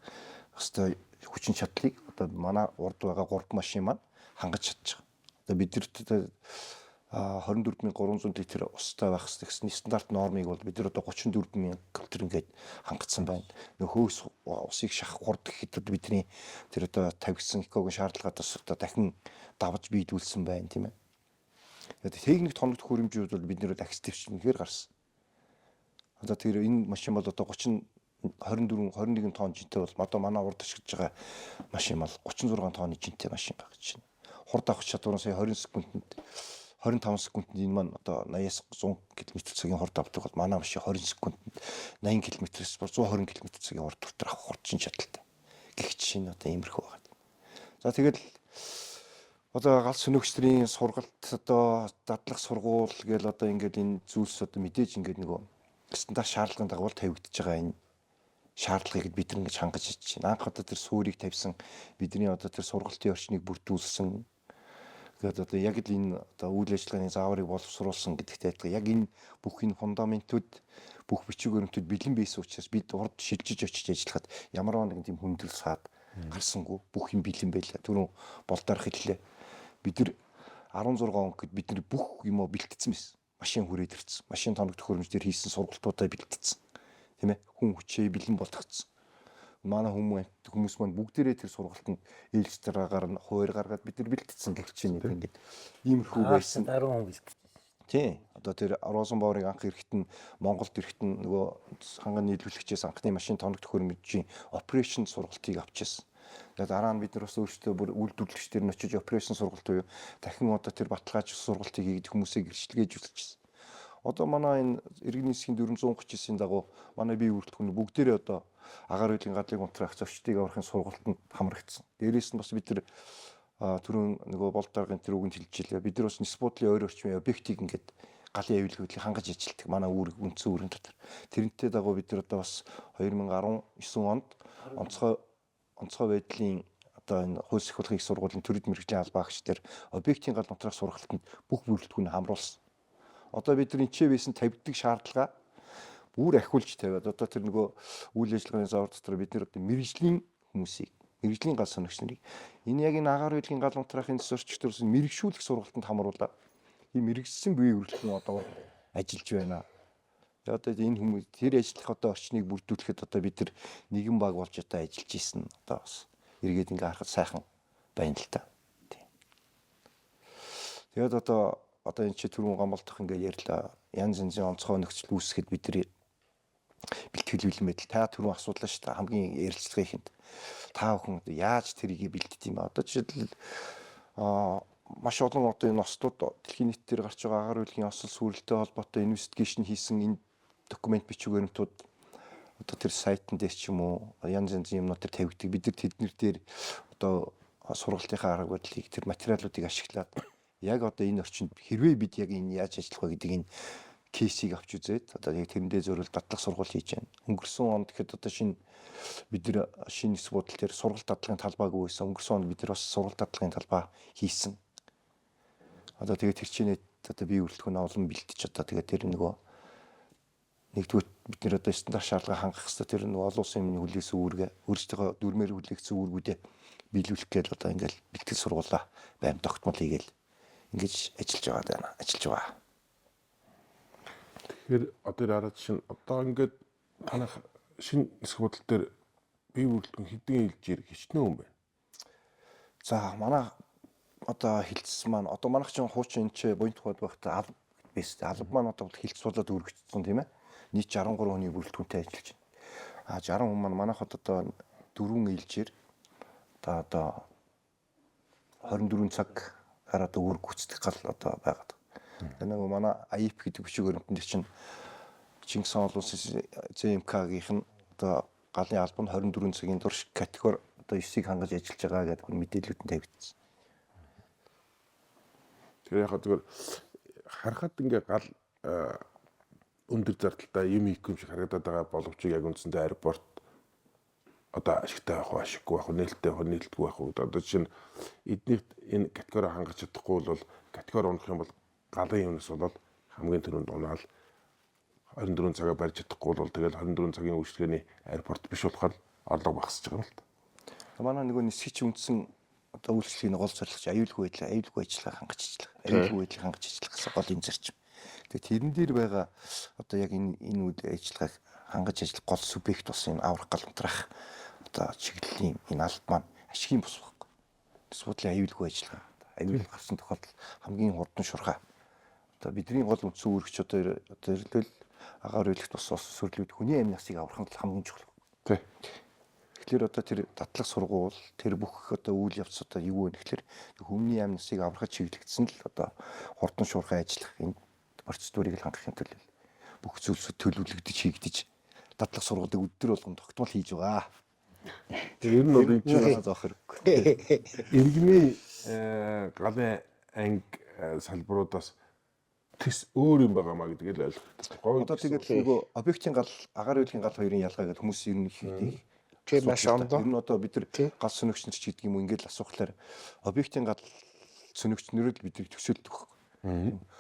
хэвээр хүчин чадлыг одоо манай урд байгаа 3 машин маань хангаж чадчих. Одоо бидэрт 24300 литр устай байх гэсэн стандарт нормыг бол бид нар одоо 34000 литр ингээд хангацсан байна. Нөхөөс усыг шахах хурд гэхэд бидний тэр одоо тавьсан экогийн шаардлагаатаас одоо дахин давж биелүүлсэн байна тийм ээ. Тэгээд техник тоног төхөөрөмжүүд бол бид нэр ахис төвчнөөр гарсан. Одоо тэр энэ машин бол одоо 21 тонн жинтэй бол одоо манай урд ашиглаж байгаа машин бол 36 тонны жинтэй машин баг чинь. Хурд авах чадвар нь сая 20 секундэд 25 секундэд энэ маань одоо 80-аас 100 км/цагийн хурд авдаг бол манай машин 20 секундэд 80 км/с 120 км/цагийн хурд дотор авах хурдчин чадалтай. Гэх чинь одоо иймэрхүү байгаа. За тэгэл одоо галс өнөөгчдрийн сургалт одоо дадлах сургууль гээл одоо ингээд энэ зүйлс одоо мэдээж ингээд нөгөө стандарт шаардлагын дагуу тавигдж байгаа энэ шаардлагыг бид нар ингэж хангаж ич чинь. Анх одоо тэр суурийг тавьсан бидний одоо тэр сургалтын орчныг бүрдүүлсэн. Тэгээд одоо яг л энэ одоо үйл ажиллагааны зааврыг боловсруулсан гэдэгтэй адилхан. Яг энэ бүх энэ фундаментууд бүх бичиг баримтууд бэлэн байсан учраас бид урд шилжиж очиж ажиллахад ямар нэгэн тийм хүндрэл саад гарсангүй бүх юм бэлэн байлаа. Түрүүн болдорох хэллээ. Бид нар 16 он гэд бид нар бүх юм бэлтгэсэн байсан. Машин хүрээд ирсэн. Машин тоног төхөөрөмж дээр хийсэн сургалтуудаа бэлтгэсэн. Тийм ээ, хүн хүчээ бэлэн болгоцсон. Манай хүмүүс маань бүгдээрээ тэр сургалтанд ээлж дараагаар нь хуваар гаргаад бид нар бэлтгэсэн гэх чинь ингээд иймэрхүү байсан. 10 хүн бэлтгэсэн. Тийм. Одоо тэр Розенбауэрыг анх ирэхэд нь Монголд ирэхэд нь нөгөө ханган нийлүүлэгчээс анхны машин тоног төхөөрөмжийн операшн сургалтыг авчихсан. Тэгээд дараа нь бид нар бас өөрсдөө бүр үйлдвэрлэгчдэр нь очиж операшн сургалт буюу дахин одоо тэр баталгааж сургалтыг хийгээд хүмүүсийг эрчилгээж үзүүлчихсэн. Одоо манай энэ иргэний засгийн 439-ийн дагуу манай бие бүрэлдэхүүн бүгдээрээ одоо агаар хуулийн гадлыг унтраах зочдыг аврахын сургалтанд хамрагдсан. Дээрээс нь бас бид нар түрүүн нөгөө болд даргын тэр үгэнд хэлжлээ. Бид нар бас нис буудлын ойр орчмын объектыг ингээд галын аюулгүй хангаж ажилтдаг манай үндсэн үүрэн дотор. Тэрнтэй дагуу бид нар одоо бас 2019 онд онцгой байдлын одоо энэ хууль сахиулахыг сургуулийн төрөд мэргэжлийн албаа агч дээр объектийн гал унтраах сургалтанд бүх бүрэлдэхүүнээ хамруулсан. Одоо бид нар энэчээ байсан тавьдаг шаардлага бүр ахиулж тавиад одоо тэр нөгөө үйл ажиллагааны заавар дотор бид нар одоо мэргэжлийн хүмүүсийг мэргэжлийн гал соногч нарыг энэ яг энэ агаар хуулийн гал унтраахын зорчигчдоос мэргэжшүүлэх сургалтанд хамруулаад ийм мэргэжсэн бие бүрэлдэхүүн одоо ажиллаж байна. Одоо энэ хүмүүс тэр ажиллах одоо орчныг бүрдүүлэхэд одоо бид нар нэгэн баг болж одоо ажиллаж ийсэн одоо бас эргээд ингээ харахад сайхан байна л та. Тэгээд одоо энэ чи түрүүн гомолдох ингээ ярьлаа. Янз янзын онцгой нөхцөл үүсгэхэд бид нар бэлтгэл бэлэн байдал та түрүүн асуудлаа шүү дээ. Хамгийн ярилцлагын ихэнд та бүхэн одоо яаж тэрийг бэлддэг юм бэ? Одоо жишээлбэл маш олон одоо энэ ослууд дэлхийн нийт дээр гарч байгаа агаар хуулийн осол сүрэлтэй холбоотой инвестигейшн хийсэн энэ документ бичиг баримтууд одоо тэр сайтн дээр ч юм уу янз янзын юмнууд төр тавигддаг. Бид нар тэднэр дээр одоо сургалтынхаа арга барилыг тэр материалуудыг ашиглаад яг одоо энэ орчинд хэрвээ бид яг энэ яаж ажиллах вэ гэдэг энэ кейсийг авч үзээд одоо яг тэрэндээ зөвлөл дадлах сургалт хийж байна. Өнгөрсөн онд гэхэд одоо бид нар шинэ нис бодол дээр сургалт дадлагын талбайг үүсэн. Өнгөрсөн онд бид нар бас сургалт дадлагын талбай хийсэн. Одоо тэгээд тэр чинээ одоо бие бүрэлдэхүүн олон бэлтэж одоо тэгээд тэр нөгөө нэгдүгээр бид нэр одоо стандарт шаардлага хангах хэрэгтэй тэр нөгөө олон улсын өмнө хүлээсэн үүргээ өөрсдөө дүрмээр хүлээгдсэн үүргүүдээ биелүүлэх гээл одоо ингээл бэлтгэл сургуулаа байм тогтмол хийгээл ингэж ажиллаж байгаа. Тэгэхээр одоо хараад чинь одоо ингээд танах шинэ нисэх бодол дээр бие бүрэлдэхүүн хэдэн хэлжээр хичнээн юм байна. За манай одоо хилцсэн маань одоо манайх чинь хуучин энэ ч буянт хот багтаа алба байсан. Алба маань одоо хилцс болоод өргөгдсөн тийм ээ. Нийт 63 хүний бүрэлдэхүүнтэй ажиллаж байна. 60 хүн маань манайх одоо 4 ээлжээр одоо 24 цаг одоо үүрэг гүйцэтгэх гал одоо байгаад. Тэгээ нэг манай IEP гэдэг бичиг баримтанд чинь Чингис хаан улсын ЗМК-гийнх нь одоо галын албан 24 цагийн турш категори одоо 9-ийг хангаж ажиллаж байгаа гэдэг мэдээлүүд нь тавигдсан. Тэр яг зүгээр харахад ингээ гал өндөр зардалтай юм хийх юм шиг харагдаад байгаа боловч яг үндсэндээ аэропорт одоо ашигтай байх уу, ашиггүй байх уу, нээлттэй байх уу, нээлтгүй байх уу. Одоо жишээ нь эднийхт энэ категори хангаж чадахгүй бол категори унах юм бол галын юмнаас болоод хамгийн түрүүнд унаал 24 цагаа барьж чадахгүй бол тэгэл 24 цагийн үйлчлэгээний аэропорт биш болохоор орлого багасж байгаа юм л та. Манай нөгөө нисгийч үндсэн одоо үйлчлэгийн гол зорилго аюулгүй ажиллагаа хангаж ажиллах. Аюулгүй байдлыг хангаж ажиллах гэсэн гол энэ зарчим. Тэгээ тэрэн дээр байгаа одоо яг энэ үйл ажиллагааг хангаж ажиллах гол субъект болсон энэ аврах галантрах одоо чиглэлийн энэ алба маань ашигын бус байхгүй. Асуудлын аюулгүй ажиллагаа. Аюул гарсан тохиолдолд хамгийн хурдан шурхаа. Одоо бидний гол үндсэн үүрэгч одоо ирлэл агаар үйлчлэгт бас төсвөрлүүд хүний амь насыг аврах нь хамгийн чухал. Тий. Тэгэхээр одоо тэр дадлаг сургууль тэр бүх одоо үйл явц одоо юу вэ гэхээр хүний амь насыг аврахад чиглэгдсэн л одоо хурдан шуурхай ажиллах энэ процедурыг л хангахын тулд бүх зүйлсүүд төлөвлөгдөж хийгдэж дадлаг сургуулийг өдөр болгон тогтмол хийж байгаа. Тэр нь бол энэ чинь заах хэрэг. иргэний галын анги салбаруудаас тэс өөр юм байгаамаа гэдгийг л ойлгох хэрэгтэй. Одоо тэгээд нөгөө объектын гал агаар үйлгийн гал хоёрын ялгаа гэдэг хүмүүс ер нь их тийм маш ондоо. Ер нь одоо бид нар гал сүнэгч нар ч гэдэг юм уу ингээд л асуухлаар объектын гал сүнэгчнэрээ л бидний төсөөлдөг байхгүй.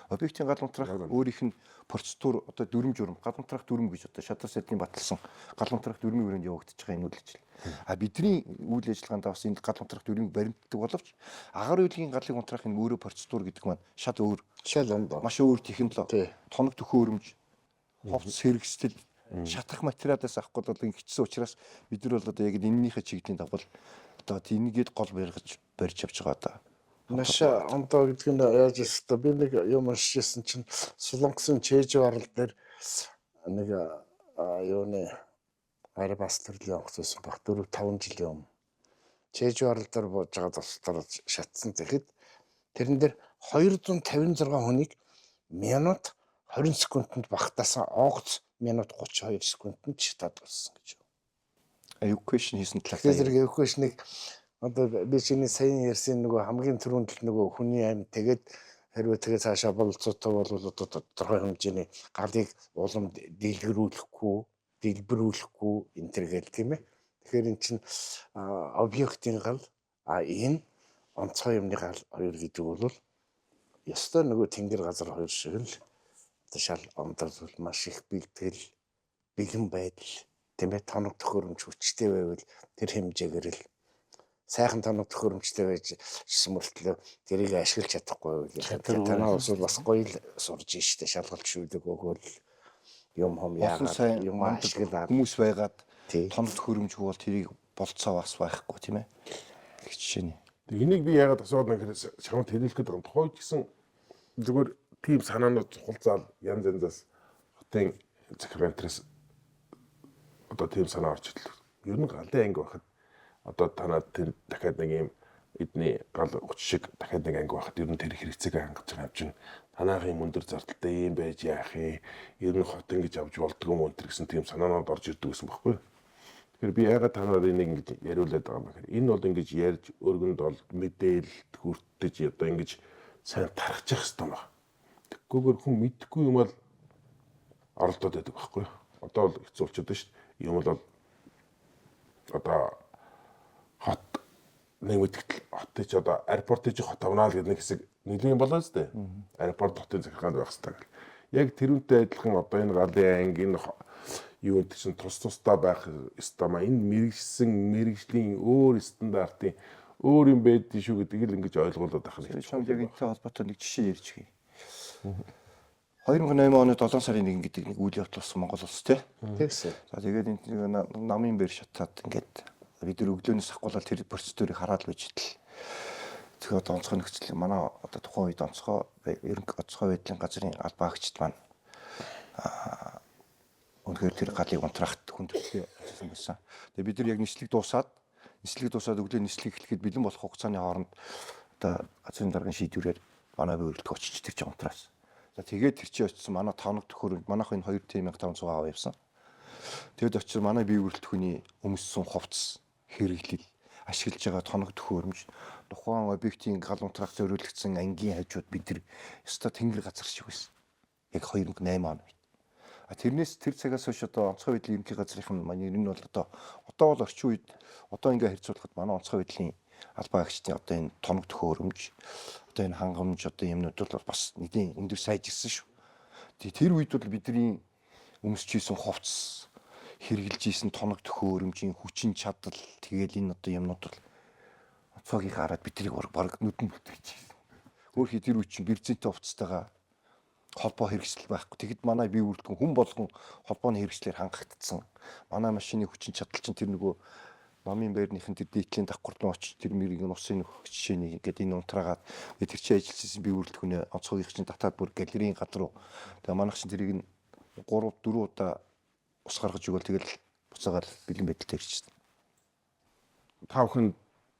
Объектын гал унтрах өөрийнх нь процедур одоо дүрм журам гал унтрах дүрм гэж одоо шадар сайдын баталсан гал унтрах дүрмийн хүрээнд явагдаж байгаа энэ үйл ажиллагаа. А бидний үйл ажиллагаанд бас энэ гал унтрах дүрмийг баримтдаг боловч агаар үйлгийн галыг унтрах энэ өөрөө процедур гэдэг маань шал өөр. Шал ондоо. Маш өөр технологи. Тоног төхөөрөмж, ховц хэрэгсэл, шатах материалаас авахгүй бол ингэсэн учраас бид нар бол одоо яг энэнийхээ чиглэлийн дагуу одоо тэнийгээд гол барьж авч байгаа одоо. Маш ондоо гэдэг нь яаж өстө би нэг юм уншижсэн чинь Солонгосын Чежу арал дээр нэг юуны Арабас төрлийн онгоцсон баг 4-5 жилийн өмнө Чежу арал дээр бууж байгаа тусдаар шатсан тэгэхэд тэрэн дээр 256 хүнийг минут 20 секундэд багтаасан онгоц минут 32 секундэд шатаад болсон гэж. Evacuation хийсэн Тэгэхээр зэрэг evacuation-ыг одоо би чиний саяны ярьсан нөгөө хамгийн түрүүнд л нөгөө хүний амьд тэгээд хэрвээ тэгээ цаашаа болцоотой бол одоо тодорхой хэмжээний галыг улам дэлбэрүүлэхгүй энэ төр гэл тийм ээ. Тэгэхээр эн чинь объектын гал энэ онцгой юмны гал хоёр гэдэг бол ёстой нөгөө тэнгэр газар хоёр шиг л одоо шал ондорвол маш их бэлтгэл бэлэн байдал тийм ээ тоног төхөөрөмж хүчтэй байвал тэр хэмжээгээр л сайхан тоног төхөөрөмжтэй байж мөртлөө тэрийг ашиглаж чадахгүй байвал танаа ус бас гоё л сурж штэ шалгалт шүүлэг өгөөл юм яагаад юм ашиглаад хүмүүс байгаад тоног төхөөрөмжгүй бол тэрийг болцоо бас байхгүй тийм ээ. Тэг жишээ нь. Тэг энийг би яагаад асууад нэг чамд хэлүүлэхэд байгаа юм. Тухайд гэсэн зүгээр тийм санаанууд цухалзаал янз янзаас хотын захиргаан интерес одоо тийм санаа орж ирлээ. Ер нь галын анги байхад одоо танад тэр дахиад нэг юм эдний гал хүч шиг дахиад нэг анги байхад ер нь тэр хэрэгцээг хангаж байгаа юм чинь танаахын өндөр зардалтай юм байж яах юм. Ер нь хот ингэж авч болдгоо юм өнтер гэсэн тийм санаанууд орж ирдэг гэсэн баггүй. Тэгэхээр би яагаад танаар энийг ингэж яриулаад байгаа юм бэ? Энэ бол ингэж ярьж өргөнд бол мэдээлэлд хүртэж одоо ингэж сайн тархачих хэвээр байна. Тэггүйгээр хүн мэдхгүй юм бол оролдоод байдаг байхгүй. Одоо бол хэцүү болчиход байна шүү дээ. Юм бол одоо хот нэг мэдгэтэл хотын ч одоо аэропортын ч хот авнаа л гэдэг нэг хэсэг нэлийн болоо шүү дээ. Аэропорт хотын захиргаанд байх хэрэгтэй гэл. Яг тэрүүнтэй адилхан одоо энэ галын анги энэ юу гэдэг чинь тусдаа байх ёстой маа. Энэ мэрэгжлийн өөр стандартын өөр юм байдгийг шүү гэдгийг л ингэж ойлгуулад байх нь. Чамд яг энэтэй холбоотой нэг жишээ ярьж хий. 2008 оны 7 сарын 1 гэдэг нэг үйл явдал болсон Монгол улс тий. Тэгсэн. За тэгээд энэ намын бэр шатаад ингээд бид нар өглөөнөөс ахгуулаад тэр процедурыг хараад л байж тэл. Тэгэхээр одоо онцгой нөхцөл манай одоо тухайн үед онцгой байдлын газрын албаагчд маань үнэхээр тэр галыг унтрахт хүндрэлтэй ажилласан байсан. Тэгээд бид нар яг нислэг дуусаад өглөө нислэг эхлэхэд бэлэн болох хугацааны хооронд одоо газрын даргын шийдвэрээр манай бүрэлдэхүүн очиж тэр чинь унтраас. За тэгээд тэр чинь очсон манай тоног төхөөрөмж манайх энэ 2500 аваа явсан. Тэгэд очир манай бие бүрэлдэхүүний өмссөн хувцас хэрэглэл ашиглаж байгаа тоног төхөөрөмж тухайн объектын гал унтраах зориулагдсан ангийн хажууд бид нар ёстой тэнгэр газар шиг байсан. Яг 2008 он. Тэрнээс тэр цагаас хойш одоо онцгой байдлын ерөнхий газрын маань энэ бол одоо бол орчин үед одоо ингээ харьцуулахад манай онцгой байдлын албан агчдын одоо энэ тоног төхөөрөмж одоо энэ хангамж одоо юмнууд бол бас нэгэн өндөр сайжирсан шүү. Тэр үед бол бидний өмсөж ийсэн хувцас хэрэгжилж ийсэн тоног төхөөрөмжийн хүчин чадал тэгээл энэ одоо юмнууд бол онцгойг хараад бидний баг нүдэн бүтгэж ийсэн. Өөрхий тэр үе чинь бэрзэнтэй хувцастайгаа холбоо хэрэгжил байхгүй. Тэгэд манай бие бүрэлдэхүүн хүн болгон холбооны хэрэгжлээр хангагдсан. Манай машины хүчин чадал чинь тэр нөгөө номын байрныхын тэр дээдлийн давхарлан очиж тэр мэрийг усын нөхөх жишээний ингээд энэ унтраагаад тэр чинь ажиллаж ирсэн бие бүрэлдэхүүнээ онцгойг чинь татаад бүр галерейн гадар руу. Тэгээ манайх чинь тэрийг 3 4 удаа ус гаргаж өгөөл тэгэл буцаагаар бэлэн байдалтай ирчихсэн. Та бүхэнд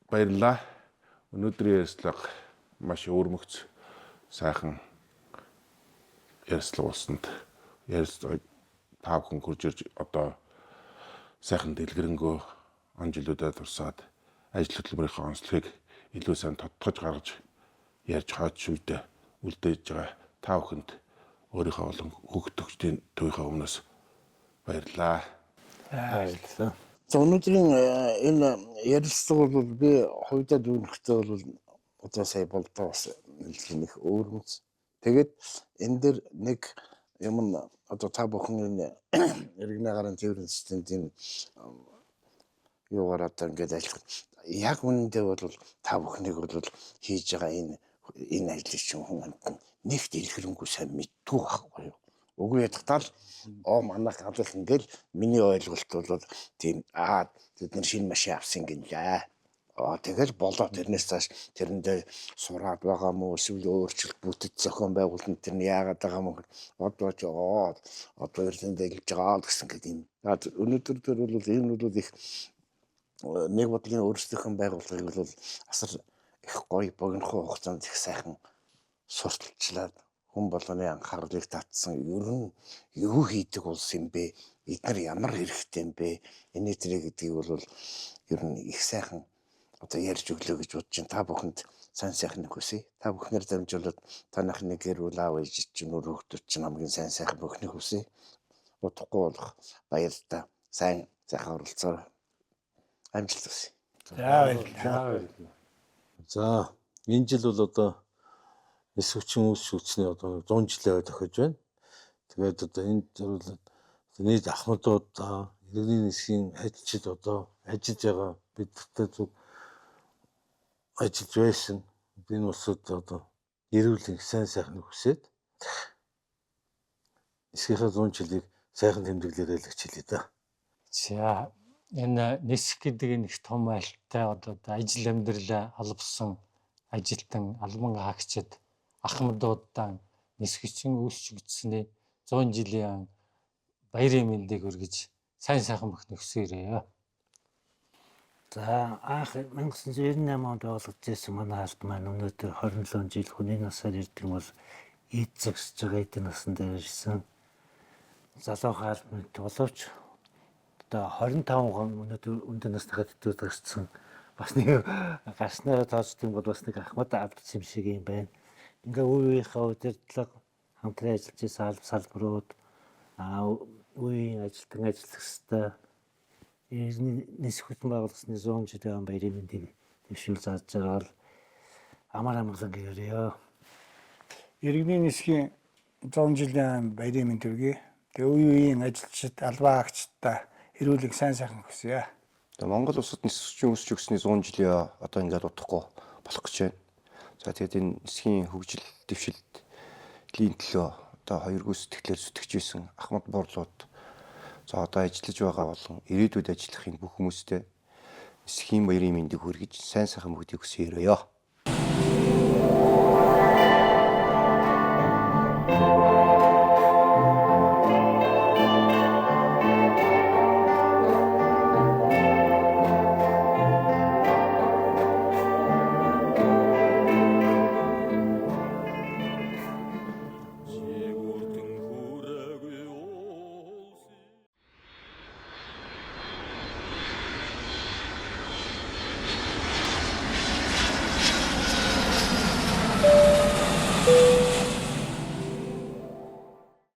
баярлалаа. Өнөөдрийн ярилцлага маш өөрмөгц сайхан ярилцлага болсонд ярилцлага та бүхэн хурж ирж одоо сайхан дэлгэрэнгүй он жилүүдэд турсаад ажил хөтөлбөрийнхөө онцлогийг илүү сайн тодтогч гаргаж ярьж хаач үедээ үлдээж байгаа та бүхэнд өөрийнхөө олон хөгтөгчдийн төвийнхөө өмнөөс баярлалаа. Баярлалаа. За өнөөдрийн энэ ярилцлага бол би хувьдаа дүүнэхтэй бол одоо сая болдоо бас нэг өөрмөц. Тэгээд энэ дэр нэг юм нь одоо та бүхэн энэ иргэний гарын тээврийн системийн юугаар одоо ингээд ажиллах. Яг үнэндээ бол та бүхнийг бол хийж байгаа энэ ажлыг чинь хүн амтан нэгт илэрхийлэнгүй сайн мэдтгүй байхгүй юу? Үгүй ядахтаа л манайх гадах ингээл миний ойлголт бол тийм бид нар шинэ машин авсан гинлээ. Тэгэл болоо тэрнээс цааш тэрэндээ сураад байгаа мó эсвэл өөрчлөлт бүтэц зохион байгуулалт тэр нь яагаад байгаа мó одоо эрдэнэ дэлж байгаа гэсэн гэдэг юм. Өнөөдөр тэр бол энэ бол их нэг бодлогын өөрсдийнх нь байгууллагыг бол асар их гоё богинохоо хугацаанд их сайхан сурталчлаад хүн болгоны анхаарлыг татсан ер нь юу хийдэг улс юм бэ? Эдгээр ямар хэрэгтэй юм бэ? Энэ тэрэг гэдгийг бол ер нь их сайхан одоо ярьж өглөө гэж бодож байна. Та бүхэнд сайн сайхныг хүсье. Та бүхнээр дамжуулаад танахны гэр бүл аав ээж чинь өөр хүүхдүүд чинь хамгийн сайн сайхан бүхнийг хүсье. Удахгүй болох баяртай сайн сайхан оролцоо амжилт хүсье. За баярлалаа. За энэ жил бол одоо эс хүчин үүсч үүсний одоо 100 жилээ тохиож байна. Тэгээд одоо энд зөвлөд нийт ахмадууд иргэний нисхийн ажилчид одоо ажиллаж байгаа бидтэй зүг ажиллаж байсан энэ улсад одоо эрүүл сайн сайхан хүсээд эсгийнхээ 100 жилийг сайхан тэмдэглээрэй л хичээлээ да. За энэ нисэх гэдэг энэ их том айлттай одоо ажил амьдралаа албасан ажилтан албан хаагчид ахмадуудаа нисгэгчин үүсчигдсэний 100 жилийн баярын мэндийг хүргэж сайн сайхан бүхнийг хүсээрээ. За анх 1998 онд болгож ирсэн манай алт маань өнөөдөр 27 жил хүний насаар ирдэг юм бол эд зэгсэж байгаа эдийн насн дээр ирсэн. Залуу хаалт боловч одоо 25 он өнөөдөр өндөр насныхаа төдөөд гарсан бас нэг гарснаа тооцдог бол бас нэг ахмад алдсан юм шиг юм байна. Ингээ үеийнхээ удирдлага хамтран ажиллаж байсан алба салбарууд үеийн ажилтан ажиллах хэвээр нисэх хөтөн байгуулсны 100 жилийн баярын мэндийг дэвшүүл зааж байгаа бол амар амгалан гэрээ. Иргэний нисхийн 100 жилийн баярын мэнд төргий. Тэгээ үеийн ажилчид албан хаагчдаа эрүүлэг сайн сайхан хүсье. Монгол улсад нисгчийн өсч өгсөний 100 жилийн одоо ингээд удахгүй болох гэж байна. За тэгээд энэ нисхийн хөгжил дэвшилтийн төлөө одоо хоёргүй сэтгэлээр зүтгэж байсан ахмад буурлууд за одоо ажиллаж байгаа болон ирээдүйд ажиллахын бүх хүмүүстээ нисхийн баярын мэндийг хүргэж сайн сайхан бүгдийг хүсье.